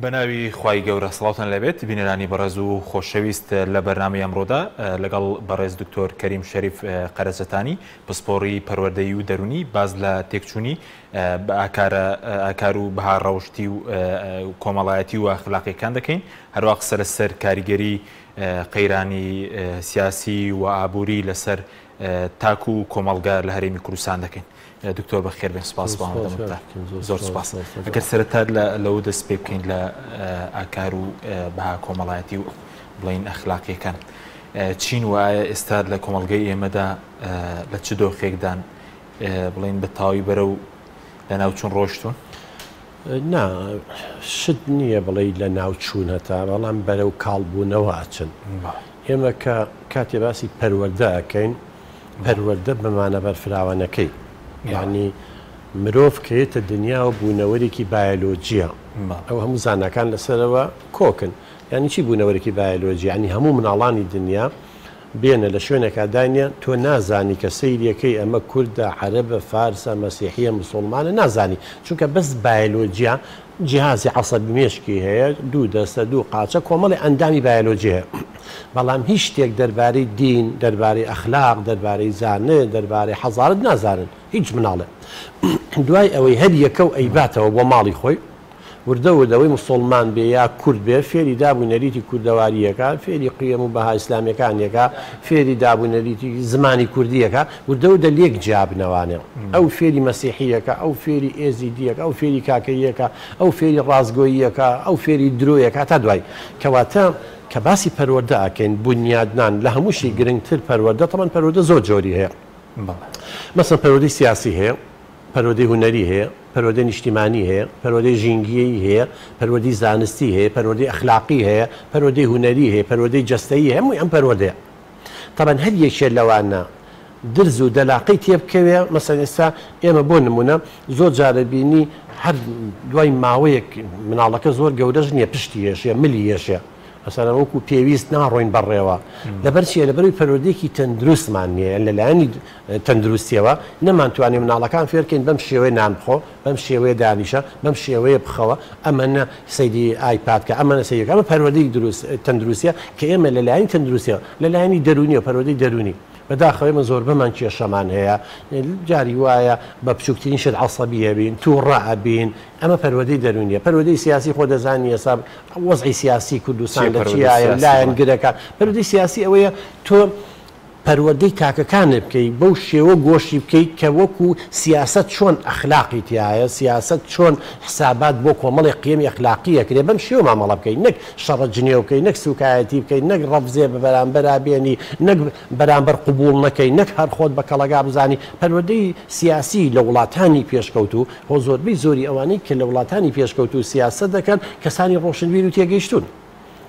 بەناوی خوای گەورە سڵاوتان لەبێت بینەرانی بەڕێز و خۆشەویست لە بەرنامەی ئەمڕۆدا لەگەڵ بەڕێز دکتۆر کەریم شەریف قەرەزەتانی پسپۆڕی پەروەردەیی و دەرونی باز لە تێکچوونی ئاکار و بەها ڕەوشتی و کۆمەڵایەتی و ئەخلاقیەکان دەکەین هەروە قسە لەسەر کاریگەری قەیرانی سیاسی و ئابووری لەسەر تاکو و کۆمەڵگە لە هەرێمی کوردستان دەکەین. دکتۆر بەخێر بێن سپاس زۆر سپاس. ئەگەر سەرەتا لەو دەست پێ بکەین لە ئاکار و بەها کۆمەڵایەتی و بڵین ئەخلاقیەکان چین وایە ئێستا لە کۆمەڵگەی ئێمەدا لە چ دۆخێکدان بڵین بە تاوی بەرە و لە ناوچوون ڕۆشتون؟ نا شت نییە بڵێ لە ناوچوون هەتا بەڵام بەرەو کاڵبوونەوە ئاچن. ئێمە کە کاتێ باسی پەروەردە ئەکەین پەروەردە بەمانە بەرفراوانەکەی یعنی مرۆڤ کەیتە دنیا و بوونەوەرێکی بایۆلۆجیە ئەو هەموو زانەکان لەسەرەوە کۆکن یعنی چی بوونەوەرێکی بایۆلۆجی ینی هەموو مناڵانی دنیا بێنە لە شوێنێکا دانیە تۆ نازانی کە سەیریەکەی ئەمە کوردە عەرەبە فارسە مەسیحیە مسڵمانە نازانی چونکە بەس بایۆلۆجیە جیهازی عەسەبی مێشکی هەیە دوو دەستە دوو قاچە کۆمەڵی ئەندامی بایۆلۆجی هەیە بەڵام هیچ شتێک دەربارەی دین دەربارەی ئەخلاق دەربارەی زانست دەربارەی حەزارت نازانن هیچ مناڵێ دوای ئەوەی هەر یەکە و ئەیباتەوە بۆ ماڵی خۆی وردەوردەوەی مسلمان بێ یا کورد بێ فێری دابوونەریتی کوردەواریەکە فێری قیەم و بەها ئیسلامیەکانیەکە فێری دابوونەریتی زمانی کوردیەکە وردەوردە لێک جیابنەوانێ ئەو فێری مەسیحیەکە ئەو فێری ئێزیدیەکە ئەو فێری کاکەیەکە ئەو فێری ڕازگۆییەکە ئەو فێری درۆیەکە تا دوای کەواتە کە باسی پەروەردە ئەکەین بنیادنان لە هەمووشی گرنگتر پەروەردە تەمان پەروەردە زۆر جۆری هەیە مەسەڵەن پەروەردەی سیاسی هەیە پەروەردەی هونەری هەیە پەروەردەی نیشتیمانی هەیە پەروەردەی ژینگیەیی هەیە پەروەردەی زانستی هەیە پەروەردەی ئەخلاقی هەیە پەروەردەی هونەری هەیە پەروەردەی جەستەیی هەیە هەمووی ئەم پەروەردەیە تەبەن هەر یەکێک لەوانە درز و دەلاقەی تێبکەوێ مەسەڵەن ئێستا ئێمە بۆ نمونە زۆر جارە بینی هەر دوای ماوەیەک مناڵەکە زۆر گەورەش نییە پشتی هێشێ ملی هێشێ مثلا وەکو پێویست ناڕۆین بەڕێوە لەبەر چیە لەبەروی پەروەردەیەکی تەندروستمان نییە لەلایەنی تەندروستیەوە نەمانتوانین مناڵەکان فێرکەین بەم شێوەیە نان بخۆ بەم شێوەیە دانیشە بەم شێوەیە بخەوە ئەمەنە سەیدی ئایپادکە ئەمەنە سەیەکە ئەمە پەروەردەی تەندروستیە کە ئێمە لەلایەنی تەندروستیەوە لەلایەنی دەرونیە پەروەردەی دەرونی بەداخەوە ئێمە زۆر بەمان کێشەمان هەیە جاری وایە بە بچووکترین شت عەسەبیە بین تووڕە ئەبین ئەمە پەروەردەی دەرونیە پەروەردەی سیاسی خۆ دەزانی ئێستا وەزعی سیاسی کوردستان لە چیایە لایەنگرەکان پەروەردەی سیاسی ئەوەیە تۆ پەروەردەی تاکەکانت بکەیت بەو شێوە گۆشی بکەیت کە وەکو سیاست چۆن ئەخلاقی تایە سیاست چۆن حسابات بۆ کۆمەڵی قیەمی ئەخلاقیەکرێ بەم شێوە مامەڵە بکەیت نەک شەڕە جنێ بکەیت نەک سوکایەتی بکەیت نەک ڕەفزێ بە بەرامبەرا بێنی نەک بەرامبەر قبوڵ نەکەی نەک هەر خۆت بە کەڵەگا بزانی پەروەردەی سیاسی لە وڵاتانی پێشکەوتوو بۆ زۆربەی زۆری ئەوانەی کە لە وڵاتانی پێشکەوتوو سیاست دەکەن کەسانی ڕۆشنبیر و تێگەیشتون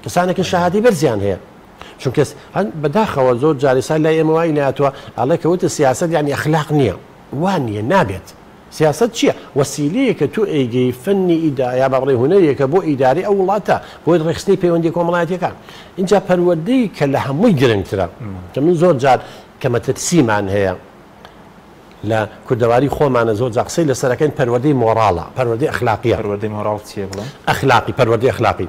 کەسانێکن شەهادەی بەرزیان هەیە چونکە بەداخەوە زۆر جارێسا لای ئێمە وای ناتوە ئەڵێ کەوتە سیاست یعنی ئەخلاق نییە وان نییە نابێت سیاست چییە وەسیلەیە کە تو ئەیگەی فەنی ئیدایا با بڵێ هونەرێکە بۆ ئیداری ئەو وڵاتە بۆی ڕێخستەی پەیوەندی کۆمەڵایەتیەکان اینجا پەروەردەی کە لە هەمووی گرنگترە کە من زۆر جار کە مەترسیمان هەیە لە کوردەواری خۆمانە زۆر جا قسەی لەسەرەکەین پەروەردەی مۆڕاڵە پەروەردەی ئەخلاقیە پەروەردەی مۆڕاڵ چییە بڵێ ئەخلاقی پەروەردەی ئەخلاقی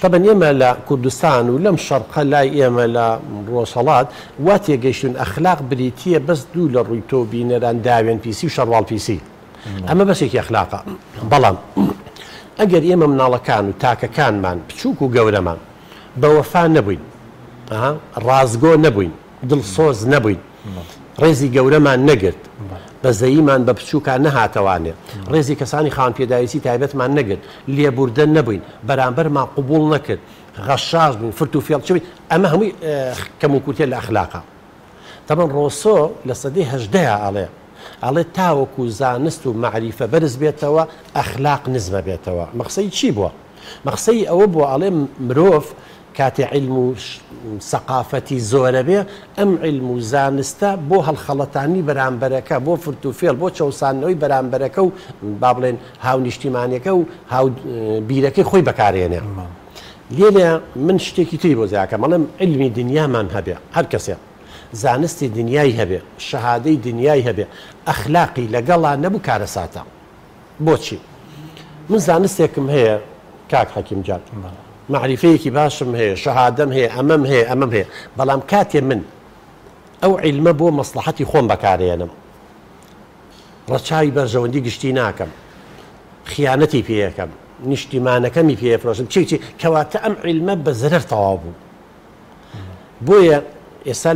طبعا ئێمە لە کوردستان و لەم شەرقە لای ئێمە لە ڕۆژهەڵات وا تێگەیشتون ئەخلاق بریتیە بەس دوو لە ڕووی تۆ بینەران داوێن پیسی و شەڕواڵ پیسی ئەمە بەسێکی ئەخلاقە بەڵام ئەگەر ئێمە مناڵەکان و تاکەکانمان بچووک و گەورەمان بە وەفا نەبووین ڕازگۆ نەبووین دڵسۆز نەبووین ڕێزی گەورەمان نەگرت بە زەییمان بە بچووکان نەهاتەوانێ ڕێزی کەسانی خاوەن پێداویستی تایبەتمان نەگرت لێبوردە نەبووین بەرامبەرمان قبوڵ نەکرد غەشاش بووین فرت و فێڵ چ بووین ئەمە هەمووی کەم و کورتێ لە ئەخلاقە تەبەن ڕۆسۆ لە سەدەی هەژدەیە ئەڵێ تاوەکو زانست و مەعریفە بەرز بێتەوە ئەخلاق نزمە بێتەوە مەقسەی چی بووە مەقسەی ئەوە بووە ئەڵێ مرۆڤ کاتێ علم و سەقافەتی زۆرە بێ ئەم علم و زانستە بۆ هەڵخەڵەتانی بەرامبەرەکە بۆ فرت و فێڵ بۆ چەسانەوەی بەرامبەرەکە و با بڵێن هاو نیشتیمانیەکە و هاو بیرەکەی خۆی بەکارێنێ لێلێ من شتێکی تری بۆ زیاکە مەڵێم علمی دنیامان هەبێ هەر کەسێ زانستی دنیای هەبێ شەهادەی دنیای هەبێ ئەخلاقی لەگەڵا نەبوو کارەساتە بۆچی من زانستێکم هەیە کاک حەکیم جان معریفەیەکی باشم هەیە شەهادەم هەیە ئەمەم هەیە بەڵام کاتێ من ئەو عیلمە بۆ مەسلحەتی خۆم بەکارێنم ڕەچاوی بەرژەوەندی گشتی ناکەم خیانەتی پێیەکەم نیشتیمانەکەمی پێفرۆشم چی کەواتە ئەم عیلمە بە زەرەر تەواو بوو بۆیە ئێستا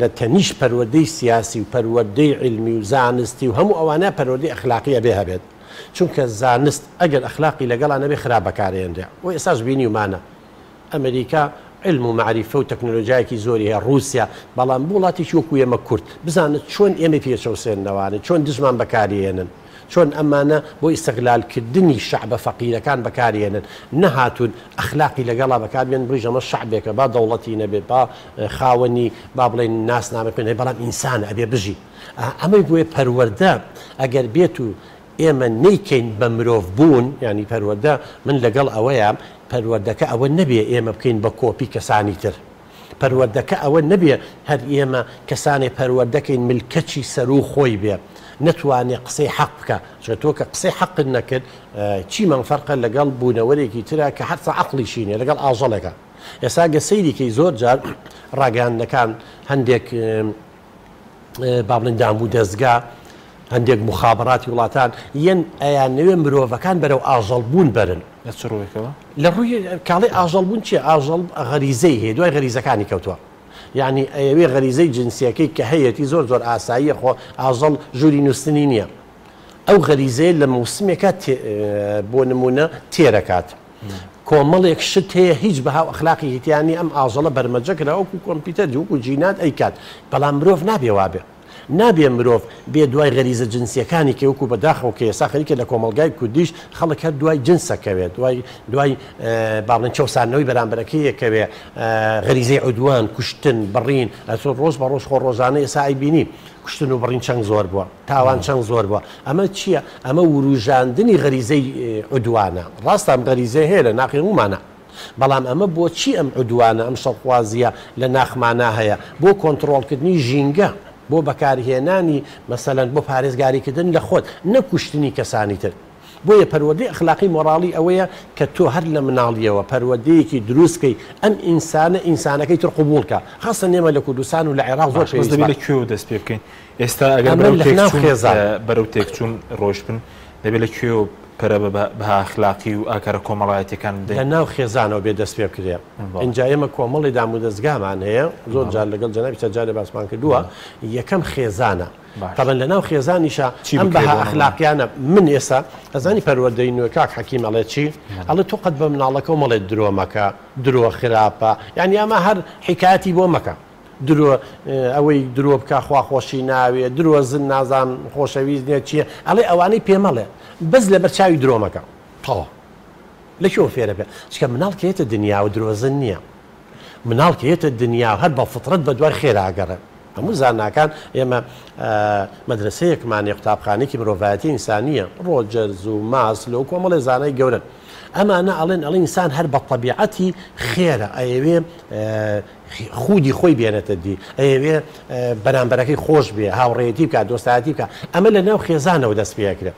لە تەنیش پەروەردەی سیاسی و پەروەردەی عیلمی و زانستی و هەموو ئەوانە پەروەردەی ئەخلاقی ئەبێ هەبێت چونکە زانست ئەگەر ئەخلاقی لەگەڵا نەبێ خراپ بەکارێنرێ و ئێستاش بینی ومانە ئەمریکا علم و معریفە و تەکنۆلۆژیایەکی زۆری هەیە رووسیا بەڵام وڵاتێکی وەکو ئێمە کورد بزانت چۆن ئێمە پێچەوسێننەوانە چۆن دژمان بەکارێنن چۆن ئەمانە بۆ ئیستەقلالکردنی شەعبە فەقیرەکان بەکارێنن نەهاتون ئەخلاقی لەگەڵا بەکاربێن بڕیژ ئەمە شەعبێکە با دەوڵەتی نەبێت با خاوەنی با بڵێن ناسنامە پێ بەڵام ئینسانە ئەبێ بژی ئەمەی بۆیە پەروەردە ئەگەر بێت و ئێمە نەیکەین بە مرۆڤ بوون ینی پەروەردە من لەگەڵ ئەوەیە پەروەردەکە ئەوە نەبێ ئێمە بکەین بە کۆپی کەسانی تر پەروەردەکە ئەوە نەبێ هەر ئێمە کەسانی پەروەردەکەین ملکەچی سەر و خۆی بێ نتوانێ قسەی حەق بکە تۆ کە قسەی حەقت نەکرد چی مەنفەرقە لەگەڵ بوونەوەرێکی ترە کە حەتا عەقڵیشینێ لەگەڵ ئاژەڵێکە ئێستا گە سەیریکەی زۆر جار ڕاگەیاندنەکان هەندێک با بڵێن دامبوو دەستگا هەندێک مخابراتی وڵاتان یەن ئەیانەوێ مرۆڤەکان بەرەو ئاژەڵبوون بەرن لە ڕووی کاڵی ئاژەڵبوون چیە ئاژەڵ غەریزەی هەیە دوای غەریزەکانی کەوتووە یعنی ئەوێ غەریزەی جنسیەکەی کە هەیەی زۆر ئاساییە خۆ ئاژەڵ ژووری نووسنی نییە ئەو غەریزەیە لە موسمێکە بۆ نمونە تێرەکات کۆمەڵێک شت هەیە هیچ بەهاو ئەخلاقی هیتیانی ئەم ئاژەڵە بەرمەجەکرا وەکو کۆمپیوتەر وەکو جینات ئەیکات بەڵام مرۆڤ نابێ وابێ نابێ مرۆڤ بێ دوای غەریزە جنسیەکانی کە وەکو بەداخەوە کە ئێستا خەریکە لە کۆمەلگای کوردیش خەڵک هەر دوای جنسەکەوێت دوای با بڵێن چەسانەوەی بەرامبەرەکەیەکەوێ غەریزەی عودوان کوشتن بڕین ئەتۆ ڕۆژ بە ڕۆژ خۆ ڕۆژانە ئێستا ئایبینی کوشتن و بڕین چەند زۆر بووە تاوان چەند زۆر بووە ئەمە چییە ئەمە وروژاندنی غەریزەی عودوانە ڕاستە ئەم غەریزەی هەیە لە ناخی ومانە بەڵام ئەمە بۆچی ئەم عودوانە ئەم شەڵخوازیە لە ناخمانە هەیە بۆ کۆنتڕۆڵکردنی ژینگە بۆ بەکارهێنانی مەسەلەن بۆ پارێزگاریکردن لە خۆت نەکوشتنی کەسانی تر بۆیە پەروەردەی ئەخلاقی مۆراڵی ئەوەیە کە تۆ هەر لە مناڵیەوە پەروەردەیەکی دروستکەی ئەم ئینسانەکەی تر قبولکە خاصە نێمە لە کوردستان و لە عێراق زۆر دەبێت لە کوێ دەست پێ بکەین ئێستا ئەگەر بەرەو تێکچوون ڕۆژ بن دەبێت لە کوێ پەرە بە ئەخلاقی و ئاکارە کۆمەڵایەتەکان لە ناو خێزانەوە بێ دەست پێ بکرێ ئینجا ئێمە کۆمەڵی دام و دەستگامان هەیە زۆر جار لەگەڵ جەنابی چەند باسمان کردووە یەکەم خێزانە تەڵەن لە ناو خێزانیشە ئەم بەها ئەخلاقیانە من ئێستا ئەزانی پەروەردەی نوێ کاک حەکیم ئەڵێ چی ئەڵێ تۆ قەت بە مناڵەکە و مەڵێت درۆ مەکە درۆ خراپە یعنی ئەمە هەر حیکایەتی بۆ مەکە درۆ ئەوەی درۆ بکە خواخۆشی ناوێ درۆ زن نازان خۆشەویست نیە چییە ئەڵێ ئەوانەی پێمەڵێ بەس لە بەرچاوی درۆمەکە تەواو لەکوێ فێرە بێ چکە مناڵ کە هێتە دنیا و درۆزن نییە مناڵ کە هێتە دنیا هەر بە فطرەت بە دوای خێراگەڕێ هەموو زانناکان ئێمە مەدرسەیەکمانێ قوتابخانێکی مرۆڤایەتی ئینسانیە ڕۆجەرز و ماسلۆ و کۆمەڵێ زانای گەورن ئەمانە ئەڵێن ئینسان هەر بە طەبیعەتی خێرە ئەیەوێ خودی خۆی بێنێتە دی ئەیەوێ بەرامبەرەکەی خۆش بێ هاوڕێتی بکات دۆستایەتی بکات ئەمە لە ناو خێزانەوە دەست پێکرێت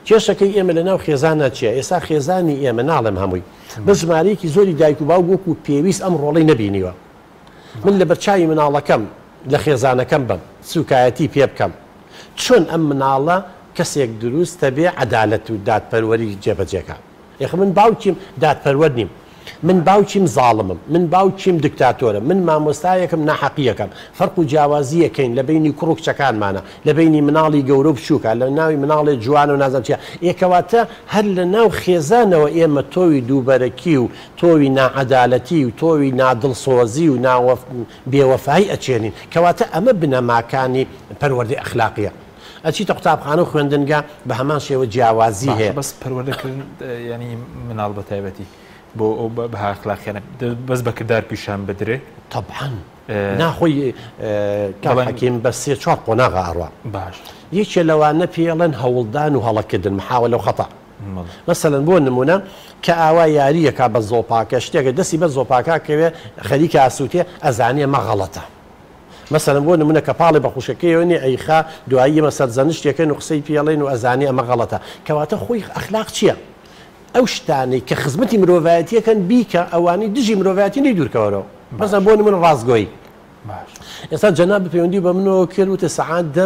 کێشەکەی ئێمە لە ناو خێزانە چیە ئێستا خێزانی ئێمە ناڵێم هەمووی بە ژمارەیەکی زۆری دایک و باوک وەکو پێویست ئەم ڕۆڵەی نەبینیوە من لە بەرچاوی مناڵەکەم لە خێزانەکەم بم سوکایەتی پێ بکەم چۆن ئەم مناڵە کەسێک دروستە بێ عەدالەت و دادپەروەری جێبەجێکە یخ من باوکیم دادپەروەر نیم من باوکیم زاڵمم من باوکیم دکتاتۆرە من مامۆستایەکەم ناحەقیەکەم فەرق و جیاوازیەکەین لە بینی کوڕ و کچەکانمانە لە بینی مناڵی گەورە و بچووکە لە ناوی مناڵی جوان و نازانم چیە یەکەواتە هەر لە ناو خێزانەوە ئێمە تۆوی دووبەرەکی و تۆوی ناعەدالەتی و تۆوی نادڵسۆزی و بێوەفایی ئەچێنین کەواتە ئەمە بنەماکانی پەروەردەی ئەخلاقیە ئەچیتە قوتابخانە و خوێندنگا بە هەمان شێوە جیاوازی هەیە بەس پەروەردەکردن ینی مناڵ بە تایبەتی بۆ ئەو بەها ئەخلاقیانە بەس بەکردار پیشان بدرێ طبعا ناخۆی کاڵحەکیم بە سێ چوار قۆناغا ئەڕوا باش یەکێ لەوانە پێڵەن هەوڵدان و هەڵەکردن محاولە و خەتا مەسەلەن بۆ نمونە کە ئاوا یاریەکە بە زۆپاکە شتێکە دەستی بە زۆپاکەکەوێ خەریکە ئاسووتێ ئەزانێ مە غەڵەتە مەسەلەن بۆ نمونە کە پاڵی بە خوشەکەیەوەنی ئەیخا دوایی مە سەرزەنشتێکەن و قسەی پێڵێن و ئەزانێ ئەمە غەڵەتە کەواتە خۆی ئەخلاق چییە؟ ئەو شتانی کە خزمەتی مرۆڤایەتیەکەن بیکە ئەوانی دژی مرۆڤایەتی نەی دوورکەوەرەوە بەس بۆ من ڕازگۆی ئێستا جەناب پەیوەندی بە منەوە کرد وتە سەعات دە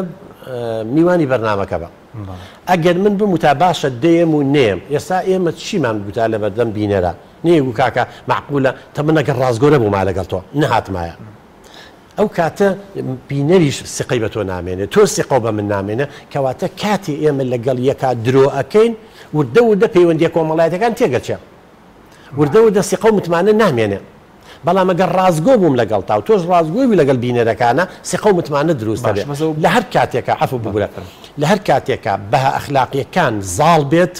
میوانی بەرنامەکە بە ئەگەر من بموتا باشە دێم و نێم ئێستا ئێمە چیمان بوتا لە بەردەم بینەرە نێگو کاکە معقولە تە من ئەگەر ڕازگۆرە بووما لەگەڵ تۆ نەهاتمایە ئەو کاتە بینەریش سقەی بە تۆ نامێنێت تۆ سقە بە من نامێنە کەواتە کاتی ئێمە لەگەڵ یەکا درۆ ئەەکەین وردە وردە پەیوەندیە کۆمەڵایەتەکان تێگەچێ وردە وردە سقە و متمانە نامێنێ بەڵام ئەگەر ڕازگۆ بووم لەگەڵ تا و تۆش ڕازگۆی لەگەڵ بینەرەکانە سقە و متمانە دروستە بێت لە هەر کاتێکە عەفو بگورە لە هەر کاتێکە بەها ئەخلاقیەکان زاڵ بێت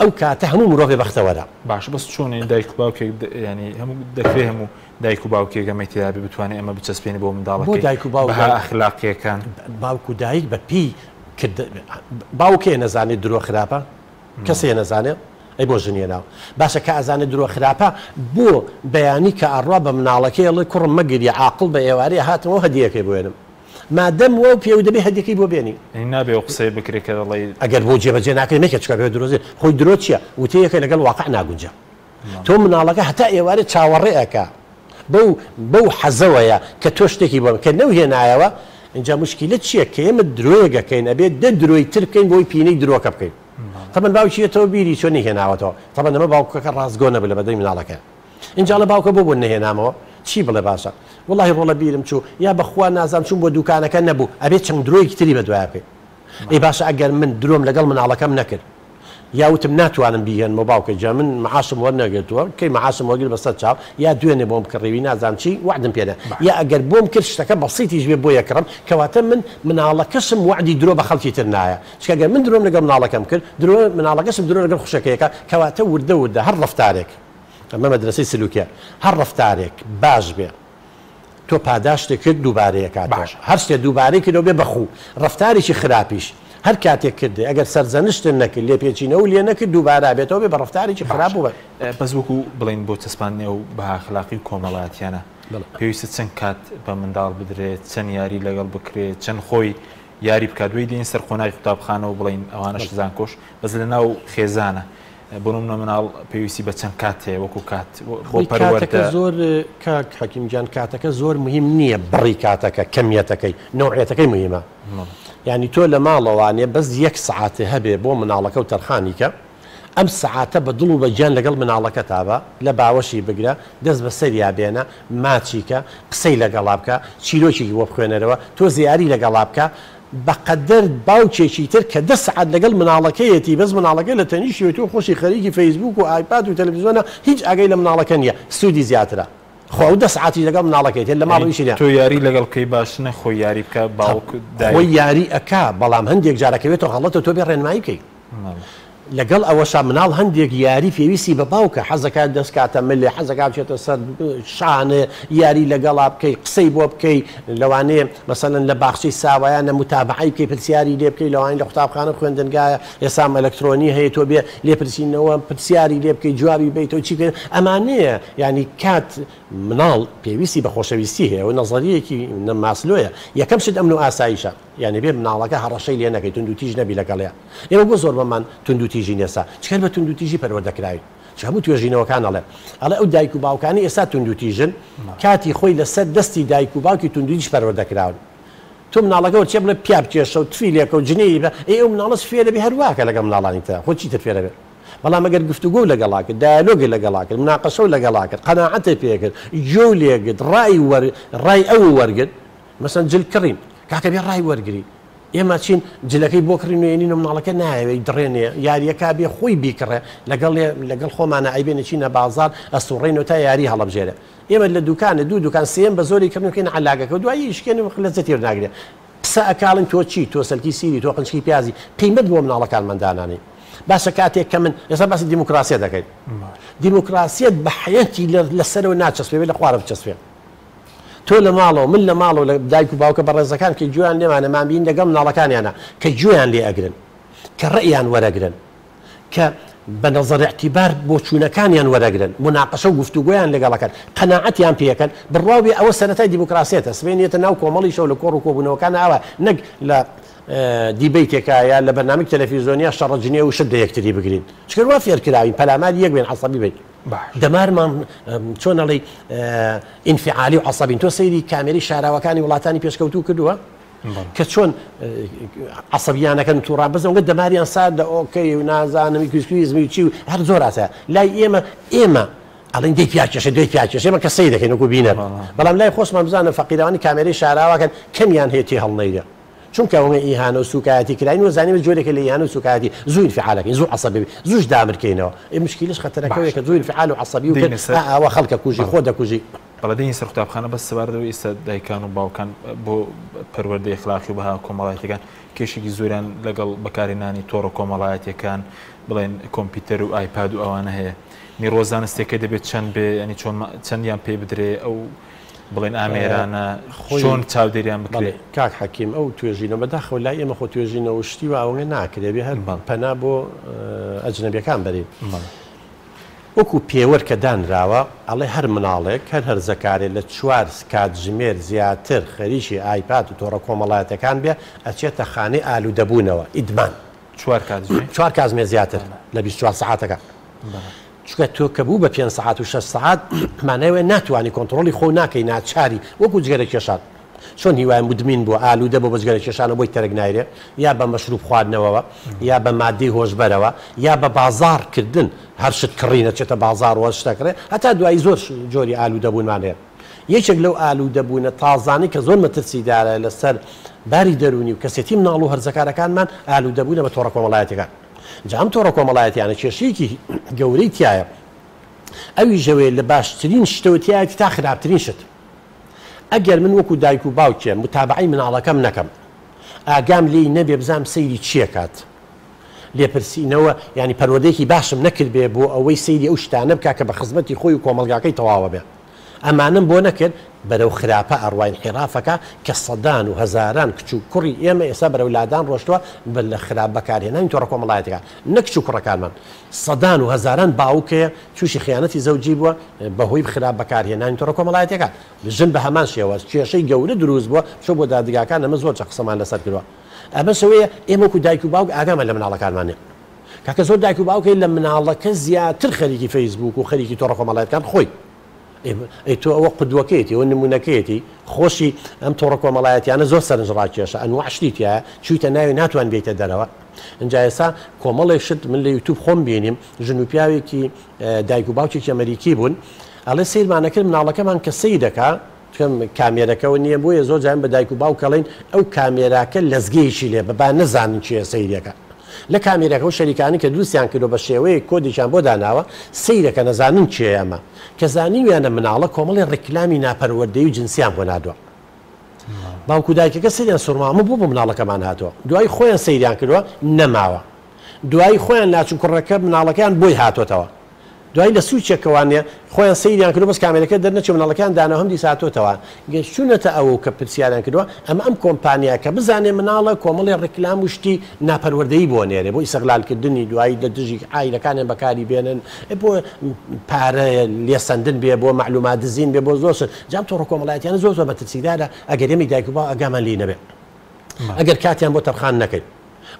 ئەو کاتە هەموو مرۆڤ بەختەوەرە باش بەس چۆنی دایک و باوکێک ینی هەموو دەکرێ هەموو دایک و باوکێک ئەمەیتیابی بتوانێت ئەمە بچەسپێنی بۆ منداڵەکەی بۆ دایک و باوک بەها ئەخلاقیەکان باوک و دایک بە پێی باوکێ نەزانێت درۆ خراپە کەسێ نەزانێت ئەی بۆ ژنیە ناو باشە کە ئازانێت درۆ خراپە بۆ بەیانی کە ئەڕوا بە مناڵەکەی ئەڵێ کوڕم مەگیری عاقڵ بە ئێوارەیە هاتمەوە هەدیەکەی بۆێنم مادەم وە پێو دەبێ هەدیەکەی بۆ بێنی نابێ و قسەی بکرێت کە دەڵێ ئەگەر بۆ جێبەجێ ناکەی مەکە چکە بێ درۆزێ خۆی درۆ چییە وتەیەکە لەگەڵ واقع ناگونجە تۆ مناڵەکە هەتا ئێوارە چاوەڕێەکە بەو حەزەوەیە کە تۆ شتێکی بۆ کە نەوهێنایەوە اینجا مشکلە چییە کە ئێمە درۆیەکەین ئەبێت دە درۆی تر بکەین بۆی پینەی درۆکە بکەین تەمەن باوکیێتەوە بیری چۆن نهێناوەتەوە تەمەن ئەمە باوکەکە ڕازگۆ نەبێ لە بەدەی مناڵەکە اینجا لە باوکە بۆ نەهێنامەوە چی بڵێ باشە وڵی ڕۆڵە بیرم چوو یا بەخوا نازام چوون بۆ دوکانەکە نەبوو ئەبێت چەند درۆیەکی تری بە دوای بکەین ئەی باشە ئەگەر من درۆم لەگەڵ مناڵەکەم نەکرد یاوتم ناتوانم بیهێنمە باوکە جا من معاشم وەرنەگرتووە کەی معاشم وەرگر بەسەر چاو یا دوێنێ بۆم کڕێوی نازام چی وعدم پێدە یا ئەگەر بۆم کرد شتەکە بەسیتیش بێ بۆ یەکڕم کەواتە من مناڵەکەشم وعدی درۆ بە خەڵکی تر نایە چکەگەر من درۆم لەگەڵ مناڵەکەم کرد درۆ مناڵەکەشم درۆ لەگەڵ خوشەکەیەکە کەواتە وردە وردە هەر ڕەفتارێک ئەمە مەدرسەی سلوکیە هەر ڕەفتارێک باش بێ تۆ پاداشتێ کرد دووبارەیە کاتش هەر شتێ دووبارەی کردەوە بێ بەخوو ڕەفتارێکی خراپیش هەر کاتێک کردێ ئەگەر سەرزەنشتن نەکرد لێ پێچینەوە لێ نەکرد دووبارە بێتەوە بێ بە ڕەفتارێکی خراپ بوو بەس وەکو بڵین بۆ چەسپانێ و بە ئەخلاقی و کۆمەڵایەتیانە پێویستە چەند کات بە منداڵ بدرێت چەند یاری لەگەڵ بکرێت چەند خۆی یاری بکات دوی دێن سەر خۆناوی قوتابخانەوە بڵین ئەوانە شزان کۆش بەس لە ناو خێزانە بۆ نمونە مناڵ پێویستی بە چەند کات هەیە وەکو کات بۆ پەروەردە زۆر کاک حەکیمجان کاتەکە زۆر مهم نییە بڕی کاتەکە کەمیەتەکەی نوعێتەکەی مهمە یعنی تۆ لە ماڵەوانێ بەس یەک سعاتێ هەبێ بۆ مناڵەکە و تەرخانیکە ئەم سعاتە بە دڵ و بەجیان لەگەڵ مناڵەکە تابە لە باوەشی بگرە دەست بە سەریا بێنە ماچیکە قسەی لەگەڵا بکە چیرۆکی بۆ بخوێنەرەوە تۆ زیاری لەگەڵا بکە بەقەدەر باوکێکی تر کە دە سعات لەگەڵ مناڵەکەیەتی بەس مناڵەکە لە تەنیشی تۆ خۆشی خەریکی فەیسبوک و ئایپاد و تەلەڤیزیۆنە هیچ ئاگەی لە مناڵەکە نییە سوودی زیاترە خۆ دە سعاتی لەگەڵ مناڵەکەیت لە ماڵیشی تۆ یاری لەگەڵ کەی باشنە خۆی یاری بکە باوک خۆی یاری ئەکا بەڵام هەندێک جارەکەوێتەوە غەڵەتە تۆ بێ ڕێنمایی بکەی لەگەڵ ئەوەشا مناڵ هەندێک یاری پێویستی بە باوکە حەزەکات دەستکاتە ملێ حەزەکات بچێتە سەر شانە یاری لەگەڵا بکەی قسەی بۆ بکەی لەوانەیە مەسەلەن لە باخچەی ساوایانە متابعی بکەی پرسیاری لێ بکەی لەوانەیە لە قوتابخانە خوێندنگایە ئێسام ئەلەکترۆنی هەیە تۆ بێ لێپرسینەوە پرسیاری لێ بکەی جوابی بیتەوە چی پێ ئەمانەیە ینی کات مناڵ پێویستی بە خۆشەویستی هەیە و نەزەریەکی ماسلۆیە یەکەم شت ئەمن و ئاساییشە یعنی بێ مناڵەکە هەڕەشەی لێ نەکەی تونند و تیژ نەبی لەگەڵەیە ئێمە بۆ زۆر بەمان تونند و تیژی نێسا چکار بە تونند و تیژی پەروەردەکراوی هەموو توێژینەوەکان ئەڵێ ئەڵێ ئەو دایک و باوکانی ئێستا تونند و تیژن کاتی خۆی لەسەر دەستی دایک و باوکی تونند و تیژ پەروەردەکراون تۆ مناڵەکەەوە چێ بڵێ پیا بکێشە و تفیلێکە و جنێی بە ئەو مناڵەش فێرە بێ هەرواکە لەگەڵ مناڵانی تر خۆ چیتر فێرە بێت بەڵام ئەگەر گفتوگۆ لەگەڵا کرد دایالۆگی لەگەڵا کرد مناقەشە و لەگەڵا کرد قەناعەتە پێکرد جۆ لێگرت ڕای ئەو وەرگرت مەسەن جل کڕین کاکە بێ ڕای وەرگری ئێمە چین جلەکەی بۆ کڕین وێنین و مناڵەکە نایەوەی دڕێنێ یاریەکە بێ خۆی بیکڕێ لەگەڵ خۆمانە ئایبێنە چینە بازار ئەسوڕێنەوە تا یاری هەڵەبژێرە ئێمە لە دوکانە دوکان سێم بە زۆری کردنکەین علاگەکە و دوایی شکێن و لەزە تێر ناگرێت قسە ئەکاڵن تۆ چی تۆ سەلکی سیری تۆ قنچکی پیازی قیمەت بۆ مناڵەکانماندانانی باشە کاتێک کە من ئێستا باسی دیموکراسیە دەکەیت دیموکراسیەت بە حەیەتی لەسەرەوە ناچەسپێ لە خوارە بچەسپێ تۆ لە ماڵەوە من لە ماڵەوە لە دایک و باوکە بەڕێزەکان کە گوێیان لێمانە مابین لەگەڵ مناڵەکانیانە کە گوێیان لێ ئەگرن کە ڕێیان وەرەگرن کە بە نەزەر اعتیبار بۆ چوونەکانیان وەرەگرن مناقەشە و گفتوگۆیان لەگەڵەکەن قەناعەتیان پێەکەن بڕواوی ئەوە سەرەتای دیموکراسیەتە سبێنێتە ناو کۆمەڵیشە و لە کۆڕ و کۆبوونەوەکان ئاوە نەک لە دیبیتێکایە لە بەرنامج تەلەڤیزیۆنیا شەڕەجنێ و شت یەکتری بگرین چکە وا فێرکراوین پەلامار یەک بێن عەسەبی بین دەمارمان چۆن ئەڵێ ئینفعالی و عەسەبین تۆ سەیری کامێرەی شاراوەکانی وڵاتانی پێشکەوتوو کردووە کە چۆن عەسەبیانەکەن تووڕا بزەوە دەماریان سار لە ئۆکەی و نازانمی کویزمی و چی و هەر زۆر ئاسایە لای ئێمە ئەڵین دەی پیاکێشە دوێ پیاکێش ئێمە کە سەی دەکەین وەکو بینەر بەڵام لای خۆشمان بزانە فەقیرەوانی کامێرەی شاراوەکەن کەمیان هەیە تێ هەڵنەیرە چونکە ئەوە ئیهانە و سوکایەتی کراین و زانیم جۆرێکە لە ئیهانە و سوکایەتی زوو انفعالەکەین زوو عەسەبی زووش دامرکەینەوە مشکلش خەتەرەکەوەیە کە زوو انفعال و عەسەبی و ئەوە خەڵکە کوژی خۆ دەکوژی بەڵێدەی سەر قوتابخانە بەس سەباردەوە ئێستا دایکان و باوکان بۆ پەروەردەی اخلاقی و بەها کۆمەڵایەتەکان کێشێکی زۆریان لەگەڵ بەکارهێنانی تۆڕە کۆمەڵایەتیەکان بڵێن کۆمپیوتەر و ئایپاد و ئەوانە هەیە میڕۆزانستێکە دەبێت چەند بێ ینی چەندیان پێ بدرێ ئەو بڵێن ئامێرانە چۆن چاودێریان بکرێت کاک حەکیم ئەو توێژینەوە بەداخەوە لای ئێمە خۆ توێژینەوە شتی و ئەوەنە ناکرێ بێ هەر پەنا بۆ ئەجنەبیەکان بەرێ وەکو پێوەەر کە دانراوە ئەڵێ هەر مناڵێک هەر هەرزەکارێت لە 4 کاتژمێر زیاتر خەریکی ئایپاد و تۆڕە کۆمەڵایەتەکان بێ ئەچێتە خانەی ئالوودەبوونەوە ئیدمان 4 کاتژمێر زیاتر لە 24 ساعاتەکە چکە تۆ کە بوو بە 5 ساعات و 6 ساعات مانەوێ ناتوانانی کۆنتترۆلی خۆ ناکەی ناچاری وەکو جگەرە کێشان چۆن هیوای مدمین بۆ ئالوودە بۆ بەجگەرە کێشانە بۆی تەرەک نایرێ یا بە مەشروب خواردنەوەوە یا بە مادەی هۆشبەرەوە یا بە بازارکردن هەر شت کڕینە چێتە بازار وە شتەکرێ هەتا دوایی زۆر جۆری ئالوودەبوونمانەیە یەکێک لەو ئالوودەبوونە تازانی کە زۆر مەترسیدارە لەسەر باری دەرونی و کەسێتی مناڵ و هەرزەکارەکانمان ئالوودەبوونە بە تۆڕە کۆمەڵایەتەکان جام تۆڕە کۆمەڵایەتیانە کێشەیەکی گەورەی تایە ئەوی ژەوێ لە باشترین شتەوەتیایەتی تا خراپترین شت ئەگەر من وەکو دایک و باوکێ متابعی مناڵەکەم نەکەم ئاگام لێی نەبێ بزانم سەیری چییە کات لێپرسینەوە ینی پەروەردەیەکی باشم نەکرد بێ بۆ ئەوەی سەیری ئەو شتانە بکا کە بە خزمەتی خۆی و کۆمەڵگاکەی تەواوە بێ ئەمانم بۆ نەکرد بەرەو خراپە ئەڕواین حێرافەکە کە سەدان و هەزاران کچ و کوڕی ئێمە ئێستا بەرەو لادان ڕۆشتووە لە خراپ بەکارهێنانی تۆڕە کۆمەڵایەتەکان نە کچ و کوڕەکانمان سەدان و هەزاران باوکەیە تووشی خیانەتی زەوجی بووە بەهۆی خراپ بەکارهێنانی تۆڕە کۆمەڵایەتەکان ژن بە هەمان شێوە کێشەی گەورە دروست بووە چۆ بۆ دادگاکان ئەمە زۆر قسەمان لەسەر کردووە ئەمە شەوەیە ئێمە وەکو دایک و باوک ئاگامە لە مناڵەکانمانێ کاکە زۆر دایک و باوکەی لە مناڵەکە زیاتر خەریکی فەیسبوک و خەریکی تۆڕە کۆمەڵایەتەکان خۆی تۆ ئەوە قودوەکەیەتی ئەوە نمونونەکەیەتی خۆشی ئەم تۆڕە کۆمەڵایەتیانە زۆر سەرنجڕاکێشە ئەنواع شتیتیایە چوویتە ناوی ناتوان بێتە دەرەوە اینجا ئێستا کۆمەڵێک شت من لە یوتیوب خۆم بینیم ژن و پیاوێکی دایک و باوکێکی ئەمریکی بوون ئەڵێ سیرمانەکرد مناڵەکەمان کە سەی دەکا کامێرەکەەوە نییە بۆیە زۆر جایان بە دایک و باوکەڵین ئەو کامێراکە لەزگەیشی لێ بەبا نەزانن چیە سەیرەکە لە کامێرەکە و شەریکانی کە دروستیان کردو بە شێوەیە کۆدیشان بۆ داناوە سەیرەکە نەزانن چیە ئەمە کە زانیویانە مناڵە کۆمەڵی ڕێکلامی ناپەروەردەی و جنسیان بۆ نادووە باوکو دایکەکە سەیریان سوورمامە بوو بۆ مناڵەکەمان هاتووە دوای خۆیان سەیریان کردووە نەماوە دوای خۆیان لاچوو کوڕەکە مناڵەکەیان بۆی هاتوۆتەوە دوای لە سوچێکەوانێ خۆیان سەیریان کردو بەس کامێرەکە دەرنەچێ مناڵەکان دانا هەم دیساتۆتەوە گەشتونەتە ئەوە کە پرسیاریان کردووە ئەم کۆمپانیا کە بزانێ مناڵە کۆمەڵی ڕێکلام وشتی ناپەروەردەیی بۆ نێرێ بۆ ئیسەغلالکردنی دوایی لە دژی ئایلەکانیان بەکاری بێنن بۆ پارە لێسەندن بێ بۆ معلومات دزین بێ بۆ زۆر جام تۆڕە کۆمەڵایەتیانە زۆر مەترسیدارە ئەگەر ئێمەی دایک و باوک ئاگامان لێ نەبێ ئەگەر کاتیان بۆ تەرخان نەکەین